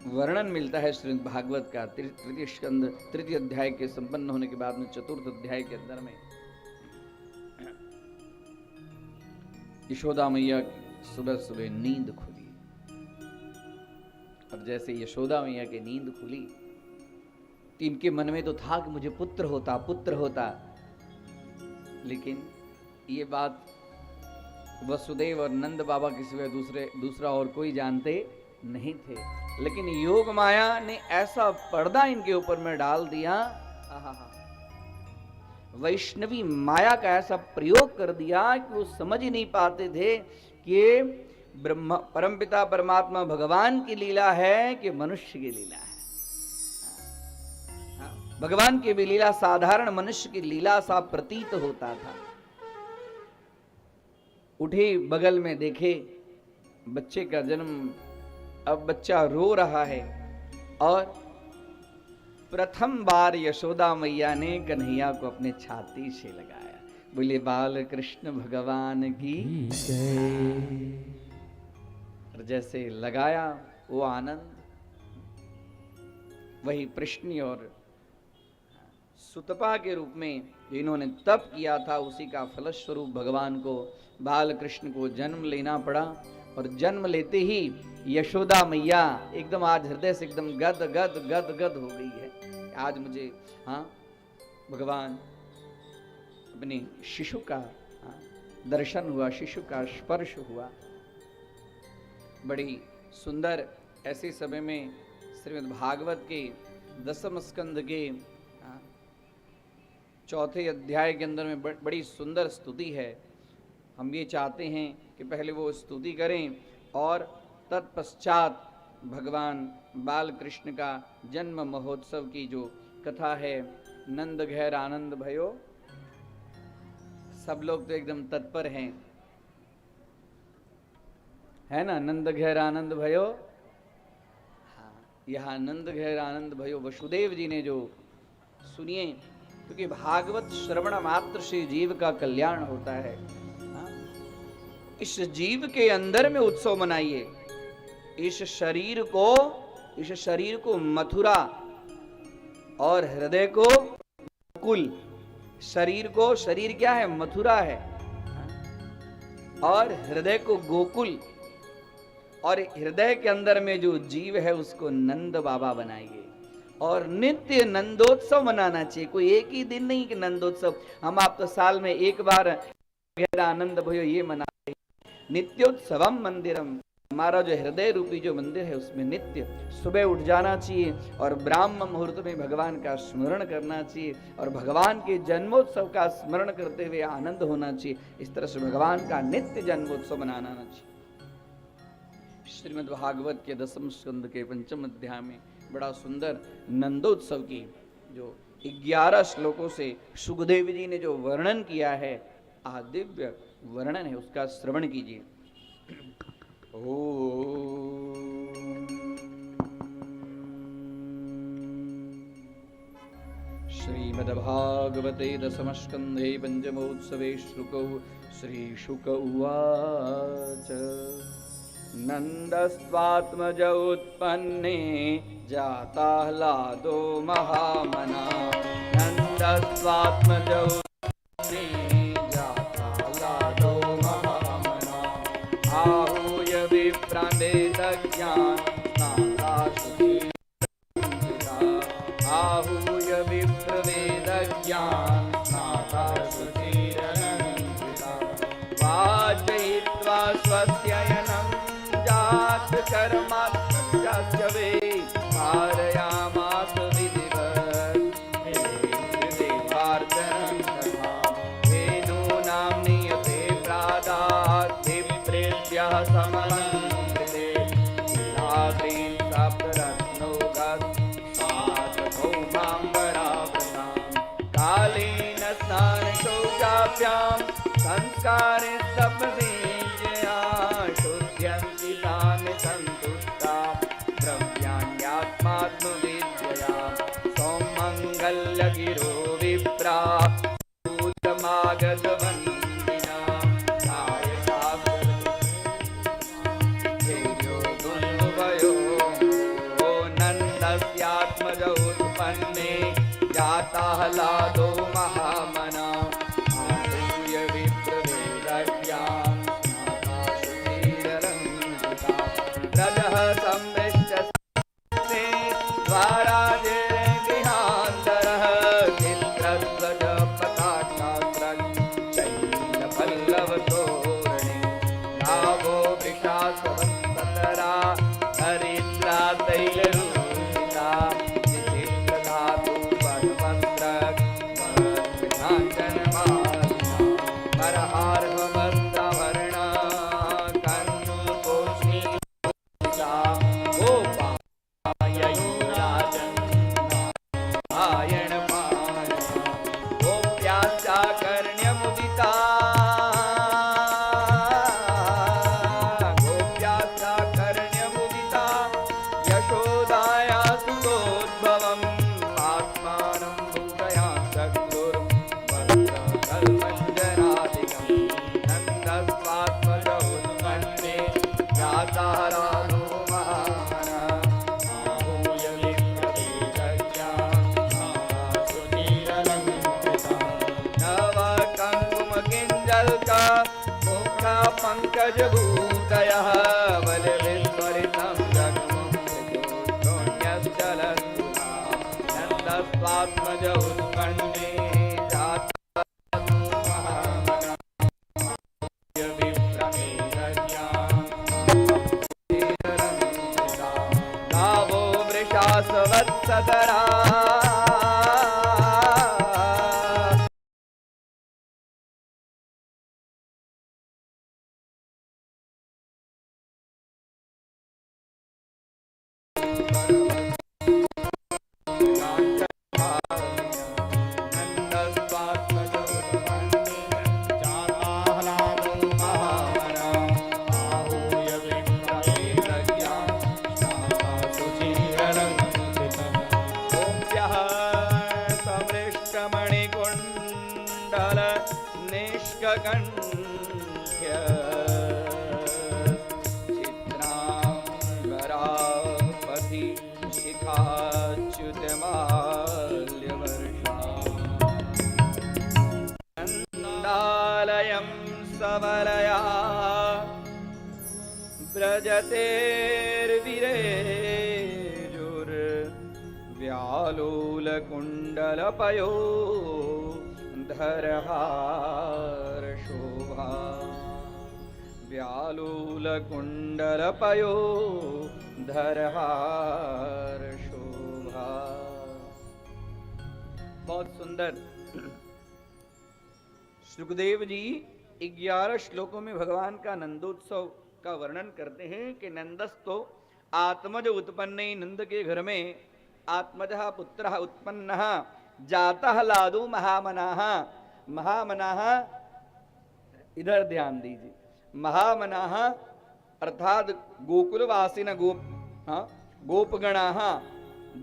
वर्णन मिलता है श्रीमद् भागवत का तृतीय स्कंद 3 अध्याय के संपन्न होने के बाद में 4 अध्याय के अंदर में यशोदा मैया की सुबह सुबह नींद खुली। अब जैसे यशोदा मैया की नींद खुली, तो इनके मन में तो था कि मुझे पुत्र होता, पुत्र होता, लेकिन ये बात वसुदेव और नंद बाबा के सिवाय दूसरा और कोई जानते नहीं थे। लेकिन योग माया ने ऐसा पर्दा इनके ऊपर में डाल दिया, वैष्णवी माया का ऐसा प्रयोग कर दिया कि वो समझ ही नहीं पाते थे कि ब्रह्म परमपिता परमात्मा भगवान की लीला है कि मनुष्य की लीला है। भगवान की भी लीला साधारण मनुष्य की लीला सा प्रतीत होता था। उठे बगल में देखे बच्चे का जन्म, अब बच्चा रो रहा है और प्रथम बार यशोदा मैया ने कन्हैया को अपने छाती से लगाया। बोले बाल कृष्ण भगवान की जय। और जैसे लगाया वो आनंद, वही प्रश्नि और सुतपा के रूप में जिन्होंने तप किया था, उसी का फलस्वरूप भगवान को, बाल कृष्ण को जन्म लेना पड़ा। और जन्म लेते ही यशोदा मैया एकदम आज हृदय से एकदम गद गद गद गद हो गई है। आज मुझे भगवान अपने शिशु का दर्शन हुआ, शिशु का स्पर्श हुआ। बड़ी सुंदर ऐसे समय में श्रीमद् भागवत के 10वें स्कंद के 4थे अध्याय के अंदर में बड़ी सुंदर स्तुति है। हम ये चाहते हैं कि पहले वो स्तुति करें और तत्पश्चात भगवान बाल कृष्ण का जन्म महोत्सव की जो कथा है, नंद घेर आनंद भयो। सब लोग तो एकदम तत्पर हैं, है ना, नंद घेर आनंद भयो। हाँ, यहाँ नंद घेर आनंद भयो वसुदेव जी ने जो, सुनिए, क्योंकि भागवत श्रवण मात्र से जीव का कल्याण होता है। हाँ? इस जीव के अंदर में उत्सव मनाइए। इस शरीर को मथुरा और हृदय को गोकुल। शरीर क्या है? मथुरा है। और हृदय को गोकुल। और हृदय के अंदर में जो जीव है उसको नंद बाबा बनाइए। और नित्य नंदोत्सव मनाना चाहिए। कोई एक ही दिन नहीं कि नंदोत्सव, हम आप तो साल में एक बार आनंद भयो ये मनाते हैं। नित्योत्सवम मंदिरम, हमारा जो हृदय रूपी जो मंदिर है उसमें नित्य सुबह उठ जाना चाहिए और ब्राह्म मुहूर्त में भगवान का स्मरण करना चाहिए और भगवान के जन्मोत्सव का स्मरण करते हुए आनंद होना चाहिए। इस तरह से भगवान का नित्य जन्मोत्सव मनाना चाहिए। श्रीमद् भागवत के 10वें स्कंद के 5वें अध्याय में बड़ा सुंदर नंदोत्सव की जो 11 श्लोकों से सुखदेव जी ने जो वर्णन किया है, दिव्य वर्णन है, उसका श्रवण कीजिए। श्रीमद्भागवते 10वें स्कंधे 5मोत्सवे श्लोको श्रीशुक उवाच। नंदस्त्वात्मज उत्पन्ने जाताह्लादो महामना। नंदस्त्वात्मज उत्पन्ने जाताह्लादो महामना। आहूय विप्रांदे दज्ञान स्नाता शुचिरंजिता। आहूय विप्रवेदज्ञान स्नाता शुचिरंजिता। वाचयित्वा स्वस्ययनम् कर्मात्मजास्यवे कारयामास विधिवत् देवार्चनं तथा। धेनो नाम्नीयते प्रादात् विप्रेभ्यः सममन्त्रिते। रात्रिं सप्तरत्नौघत् साधभौमाम्बरावृतां। कालेन स्नानशौचाभ्यां संस्कारे सप्तसेव्यया शुद्ध्यन्ति तानि सन्तुष्टा द्रव्याण्यात्मात्मविद्यया। सौमङ्गल्यगिरो विप्रा भूतमागतवन्दिना। नन्दस्यात्मजौ उत्पन्ने जाताह्लादो महामना। आहूय विप्रवेदज्ञां स्नाता शुचिरंजिता। रजः सम्मिश्च द्वाराजे गृहान्तरः। चित्रध्वज पताकाग्रं चैलपल्लवतोरणे। नाभो वृषासवत्सरा हरिद्रा तैलरूपिता। विचित्रधातु वनवस्त्रं पंकजभूतयः बलविस्फलितं जगमुख्यशून्यश्चलत्पुरा नन्दस्त्वात्मज उत्पन्ने गावो वृषासवत्सकरा समृष्टमणिकुण्डल निष्कण्ठ्य चित्राम्बरापति शिखाच्युतमाल्यवर्षा नन्दालयं सवलया व्यालोलकुण्डलपयो धरहार शोभा व्यालोलकुण्डलपयो धरहार शोभा। बहुत सुंदर सुखदेव जी 11 श्लोकों में भगवान का नंदोत्सव का वर्णन करते हैं कि नंदस्तो आत्मज उत्पन्ने, नंद के घर में आत्मजः पुत्रः उत्पन्नः जातः लादो महामनाः। महामनाः इधर ध्यान दीजिए, महामनाः अर्थात गोकुलवासिन गोपगणाः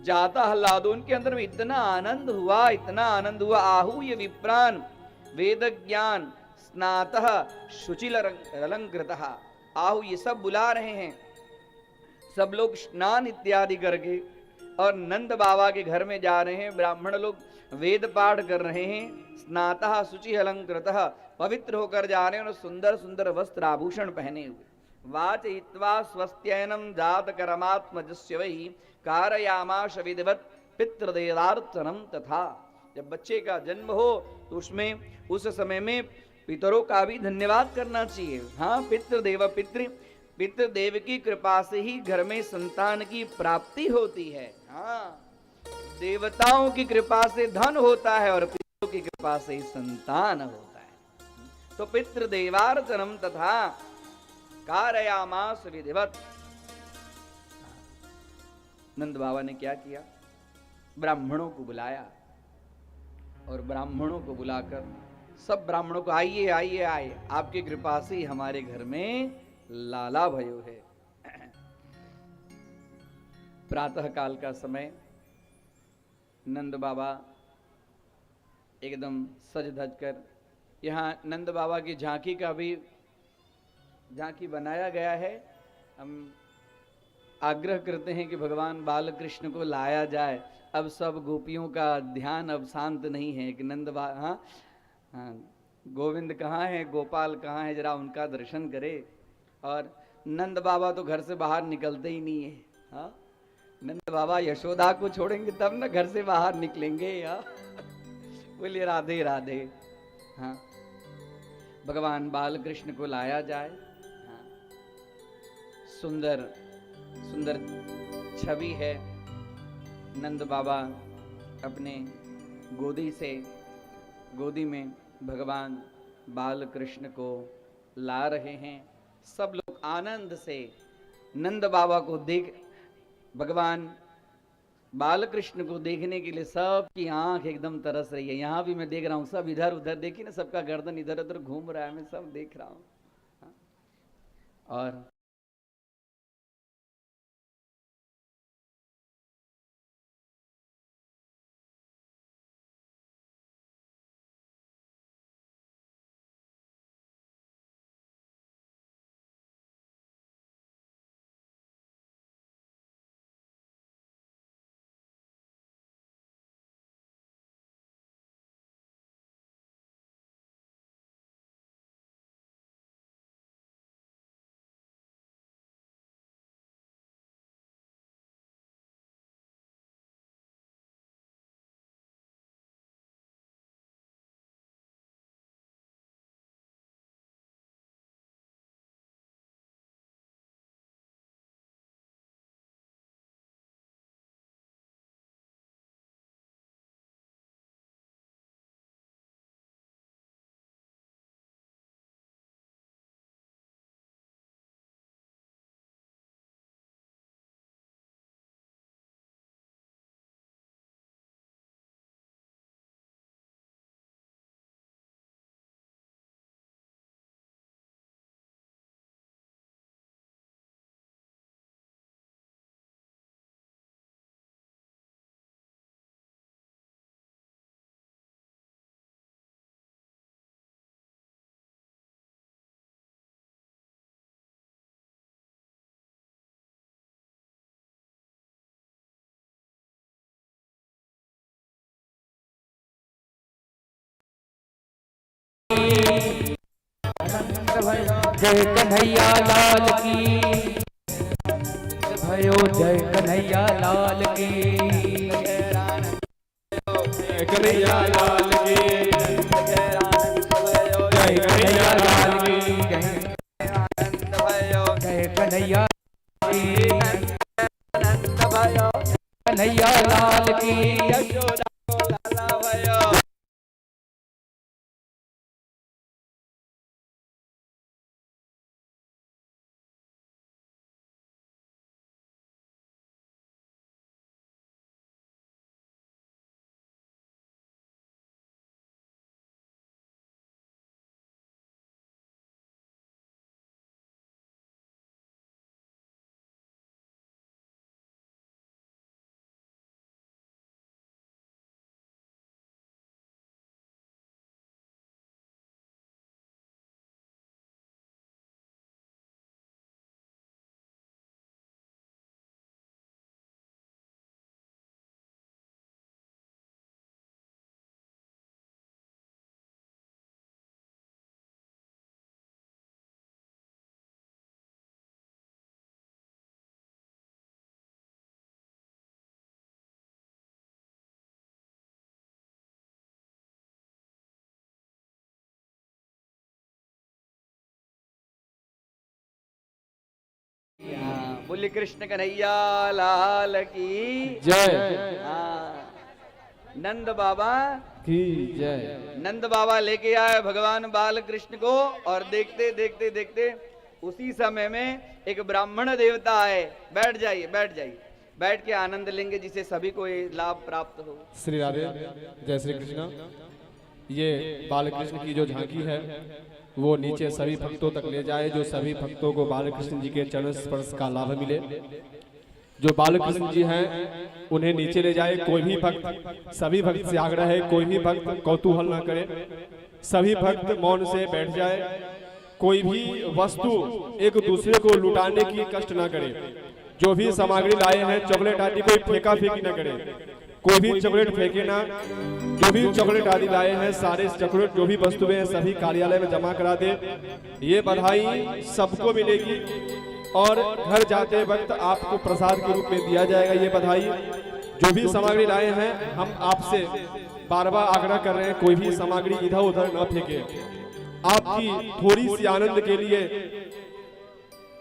जातः लादो, उनके अंदर में इतना आनंद हुआ, इतना आनंद हुआ। आहूय विप्रान वेद ज्ञान स्नातः शुचिल अलंकृतः। आहू ये सब बुला रहे हैं, सब लोग स्नान इत्यादि करके और नंद बाबा के घर में जा रहे हैं। ब्राह्मण लोग वेद पाठ कर रहे हैं। स्नातः शुचि अलंकृतः, पवित्र होकर जा रहे हैं और सुंदर सुंदर वस्त्र आभूषण पहने हुए। वाचयित्वा स्वस्त्ययनम जात करमात्मजस्य वै कारयामाश विधिवत पितृदेवार्चनम तथा। जब बच्चे का जन्म हो तो उसमें उस समय में पितरों का भी धन्यवाद करना चाहिए। हाँ, पितृदेव की कृपा से ही घर में संतान की प्राप्ति होती है। हाँ, देवताओं की कृपा से धन होता है और पितरों की कृपा से संतान होता है। तो पितृदेवार्चनम तथा कारयामास विधिवत। नंद बाबा ने क्या किया, ब्राह्मणों को बुलाया और ब्राह्मणों को बुलाकर सब ब्राह्मणों को आइए आइए आइए, आपकी कृपा से ही हमारे घर में लाला भयो है। प्रातः काल का समय, नंद बाबा एकदम सज धज कर, यहाँ नंद बाबा की झांकी का भी झांकी बनाया गया है। हम आग्रह करते हैं कि भगवान बालकृष्ण को लाया जाए। अब सब गोपियों का ध्यान अब शांत नहीं है कि नंद बाबा, हाँ, गोविंद कहाँ है, गोपाल कहाँ है, जरा उनका दर्शन करे। और नंद बाबा तो घर से बाहर निकलते ही नहीं है। हाँ, नंद बाबा यशोदा को छोड़ेंगे तब ना घर से बाहर निकलेंगे। बोलिए राधे राधे। हाँ, भगवान बालकृष्ण को लाया जाए। हाँ, सुंदर सुंदर छवि है। नंद बाबा अपने गोदी में भगवान बालकृष्ण को ला रहे हैं। सब लोग आनंद से नंद बाबा को भगवान बालकृष्ण को देखने के लिए सबकी आंख एकदम तरस रही है। यहाँ भी मैं देख रहा हूँ, सब इधर उधर, देखिए ना, सबका गर्दन इधर उधर घूम रहा है, मैं सब देख रहा हूँ। और जय कन्हैया लाल की भयो, जय कन्हैया लाल की, कन्हैया लाल की, जय कन्हैया लाल की, जय कन्हैया कन्हैया लाल की। बोले कृष्ण कन्हैया लाल की जय। हाँ, नंद बाबा की जय। नंद बाबा लेके आए भगवान बाल कृष्ण को, और देखते देखते देखते उसी समय में एक ब्राह्मण देवता आए। बैठ जाइए, बैठ जाइए, बैठ के आनंद लेंगे जिसे सभी को ये लाभ प्राप्त हो। श्री राधे, जय श्री कृष्ण। ये बाल कृष्ण की जो झांकी है वो नीचे सभी भक्तों तक ले जाए, जो सभी भक्तों को बाल कृष्ण जी के चरण स्पर्श का लाभ मिले। जो बाल कृष्ण जी हैं उन्हें नीचे ले जाए। कोई भी भक्त, सभी भक्त से आग्रह है, कोई भी भक्त कौतूहल ना करे, सभी भक्त मौन से बैठ जाए। कोई भी वस्तु एक दूसरे को लुटाने की कष्ट ना करे। जो भी सामग्री लाए हैं, चॉकलेट आदि, कोई फेंका फेंकी ना करे, कोई भी चॉकलेट फेंके ना। जो भी चॉकलेट आदि लाए हैं, सारे चॉकलेट जो भी वस्तुएं हैं सभी कार्यालय में जमा करा दे। ये बधाई सबको मिलेगी और घर जाते वक्त आपको प्रसाद के रूप में दिया जाएगा ये बधाई। जो भी सामग्री लाए हैं, हम आपसे बार बार आग्रह कर रहे हैं, कोई भी सामग्री इधर उधर न फेंके। आपकी थोड़ी सी आनंद के लिए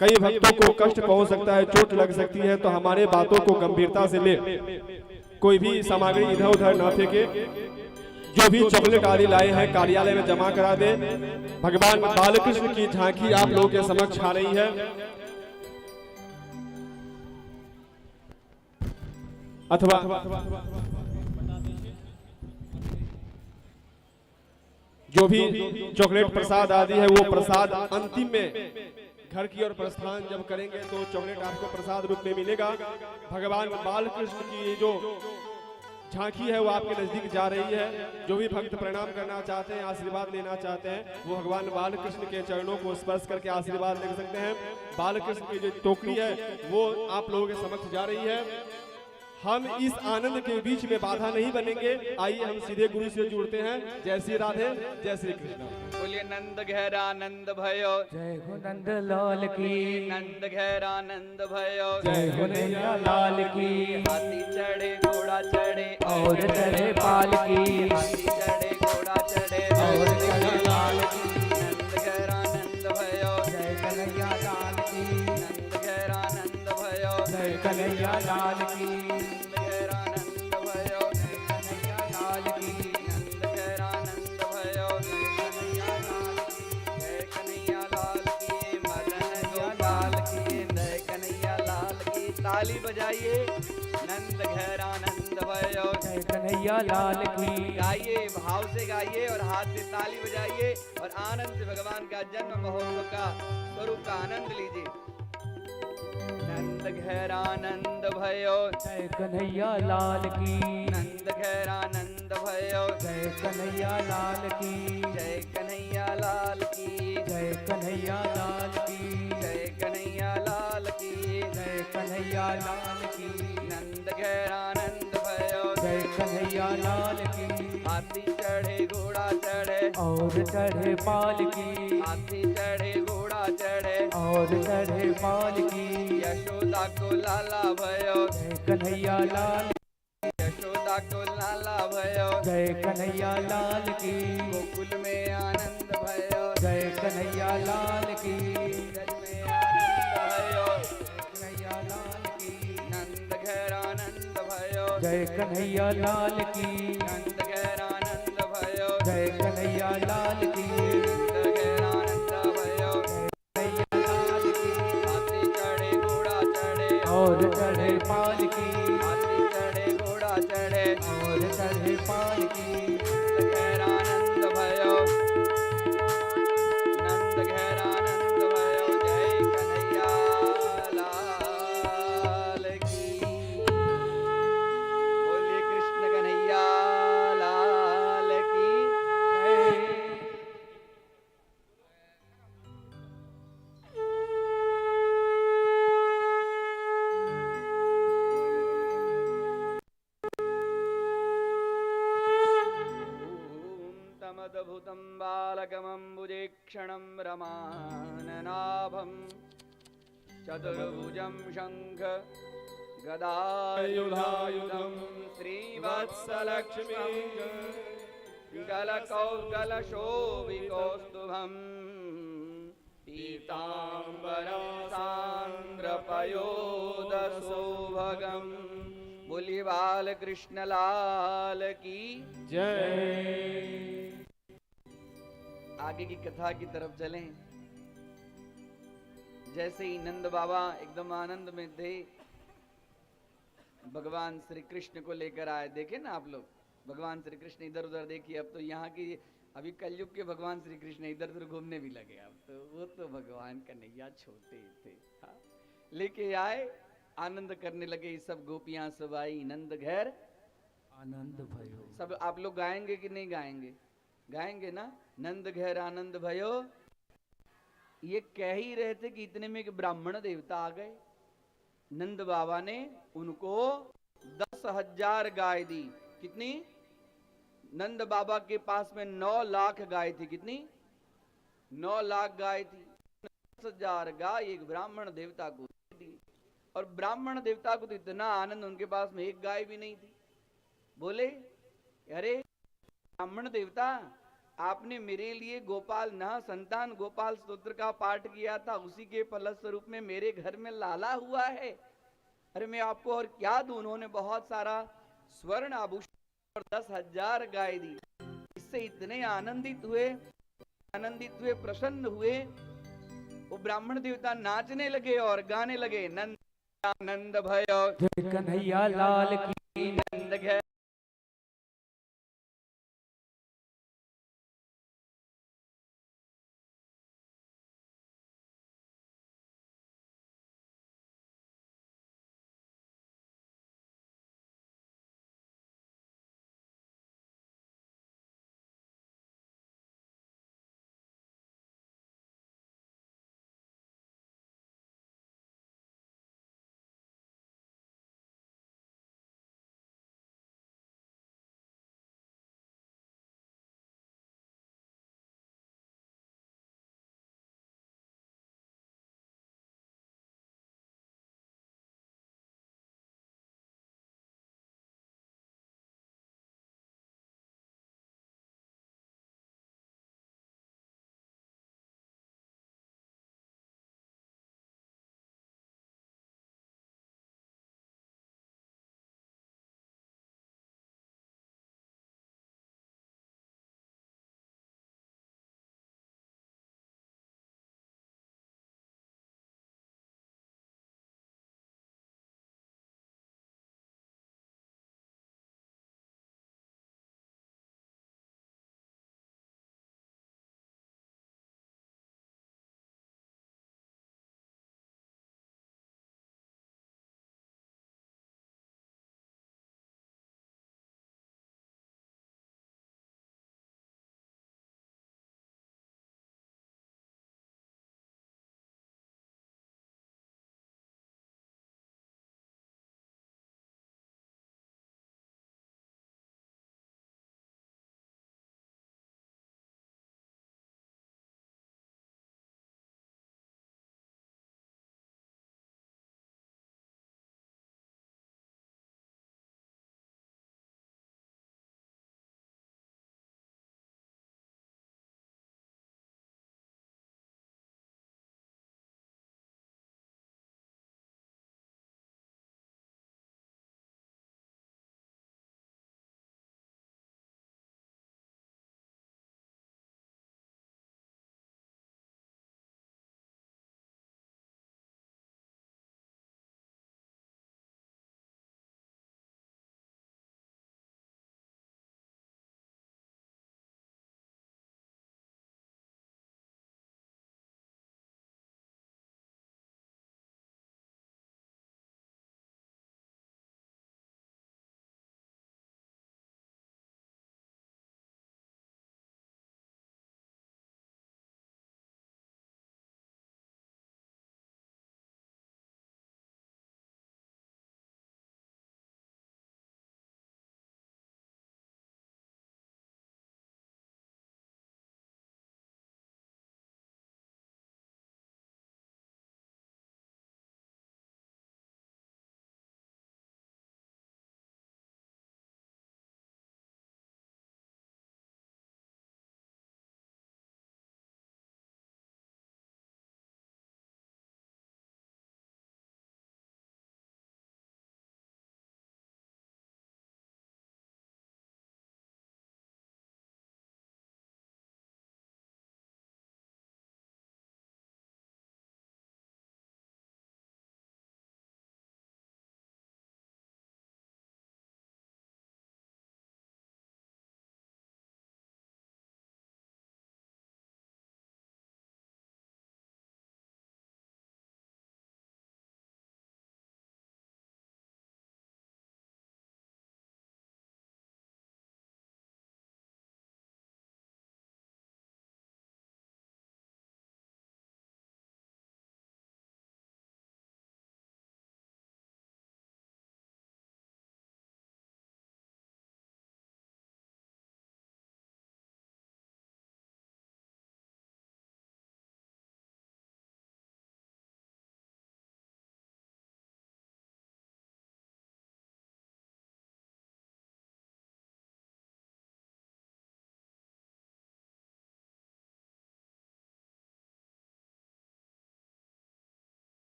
कई भक्तों को कष्ट पहुंच सकता है, चोट लग सकती है, तो हमारे बातों को गंभीरता से ले। कोई भी सामग्री इधर उधर न फेंके। जो भी चॉकलेट आदि लाए हैं कार्यालय में जमा करा दे। भगवान बालकृष्ण की झांकी आप लोगों के समक्ष आ रही है। अथवा जो भी चॉकलेट प्रसाद आदि है, वो प्रसाद अंतिम में घर की ओर प्रस्थान जब करेंगे तो चॉकलेट आपको प्रसाद रूप में मिलेगा। भगवान बालकृष्ण की जो झांकी है वो आपके नजदीक जा रही है। जो भी भक्त प्रणाम करना चाहते हैं, आशीर्वाद लेना चाहते हैं, वो भगवान बालकृष्ण के चरणों को स्पर्श करके आशीर्वाद ले सकते हैं। बालकृष्ण की जो टोकरी है वो आप लोगों के समक्ष जा रही है। हम इस आनंद के बीच में बाधा नहीं बनेंगे। आइए हम सीधे गुरु से जुड़ते हैं। जय श्री राधे, जय श्री कृष्ण। बोलिए नंद गहरा नंद भयो, जय हो नंद लाल की। नंद गहरा नंद भयो, जय हो नैया लाल की। हाथी चढ़े घोड़ा चढ़े और चढ़े पाल की। हाथी चढ़े घोड़ा चढ़े और चढ़े लाल की। नंद गहरा नंद भयो, जय कन्हैया लाल की। नंद गहरा नंद भयो, जय कन्हैया लाल की। नंद गहरा नंद भयो, जय कन्हैया लाल की। नंद गहरा नंद भयो, जय कन्हैया लाल की। मदन गोपाल की, जय कन्हैया लाल की। ताली बजाइए, नंद गहरा नंद भयो, जय कन्हैया लाल की। गाइए, भाव से गाइए और हाथ से ताली बजाइए और आनंद से भगवान का जन्म महोत्सव का स्वरूप का आनंद लीजिए। नंद गहरा नंद भयो, जय कन्हैया लाल की। नंद गहरा नंद भयो, जय कन्हैया लाल की। जय कन्हैया लाल की। जय कन्हैया लाल की। जय कन्हैया लाल की। जय कन्हैया लाल की। नंद गहरा नंद भयो, जय कन्हैया लाल की। हाथी चढ़े घोड़ा चढ़े और चढ़े पालकी। हाथी चढ़े घोड़ा चढ़े और चढ़े पालकी। यशोदा को लाला भयो जय कन्हैया लाल। यशोदा को लाला भयो जय कन्हैया लाल की। गोकुल में आनंद भयो जय कन्हैया लाल की। ब्रज में आनंद भयो कन्हैया लाल की। नंद घेर आनंद भयो जय कन्हैया लाल की। नंद घेर आनंद भयो जय कन्हैया लाल की। नंद घेर आनंद भयो कन्हैया लाल की। हाथी चढ़े घोड़ा चढ़े और चढ़े पालकी। हाथी चढ़े घोड़ा चढ़े और चढ़े पालकी। नंद घेर आनंद भयो नंद घेर आनंद भयो जय कन्हैया लाल की। बोलिए कृष्ण कन्हैया लाल की जय। तमद्भुतं बालकमम्बुजेक्षणं रमाननाभं चतुर्भुजं शङ्ख गदायुधायुधं श्रीवत्सलक्ष्मीं गलकौगलशोभिकौस्तुभं पीताम्बरं सान्द्रपयोदशोभगं। बोलिए बाल कृष्ण लाल की जय। आगे की कथा की तरफ चलें। जैसे ही नंद बाबा एकदम आनंद में थे, भगवान श्री कृष्ण को लेकर आए। देखे ना आप लोग, भगवान श्री कृष्ण इधर उधर देखिए। अब तो यहाँ की अभी कलयुग के भगवान श्री कृष्ण इधर उधर घूमने भी लगे। अब तो वो तो भगवान कन्हैया छोटे थे। हाँ? लेके आए, आनंद करने लगे। सब गोपियां सब आई, नंद घेर आनंद भयो। सब आप लोग गाएंगे कि नहीं गाएंगे? गाएंगे ना। नंद घेर आनंद भयो। ये कह ही रहे थे कि इतने में एक ब्राह्मण देवता आ गए। नंद बाबा ने उनको 10,000 गाय दी। कितनी? नंद बाबा के पास में 9 लाख गाय थी। कितनी? 9 लाख गाय थी। 10,000 गाय एक ब्राह्मण देवता को दी। और ब्राह्मण देवता को तो इतना आनंद, उनके पास में एक गाय भी नहीं थी। बोले, अरे ब्राह्मण देवता, आपने मेरे लिए गोपाल न संतान गोपाल स्तोत्र का पाठ किया था, उसी के फलस्वरूप में मेरे घर में लाला हुआ है। अरे मैं आपको और क्या दूं? उन्होंने बहुत सारा स्वर्ण आभूषण और 10,000 गाय दी। इससे इतने आनंदित हुए, प्रसन्न हुए। वो ब्राह्मण देवता नाचने लगे और गाने लगे। नंद आनंद भयो जय कन्हैया लाल की।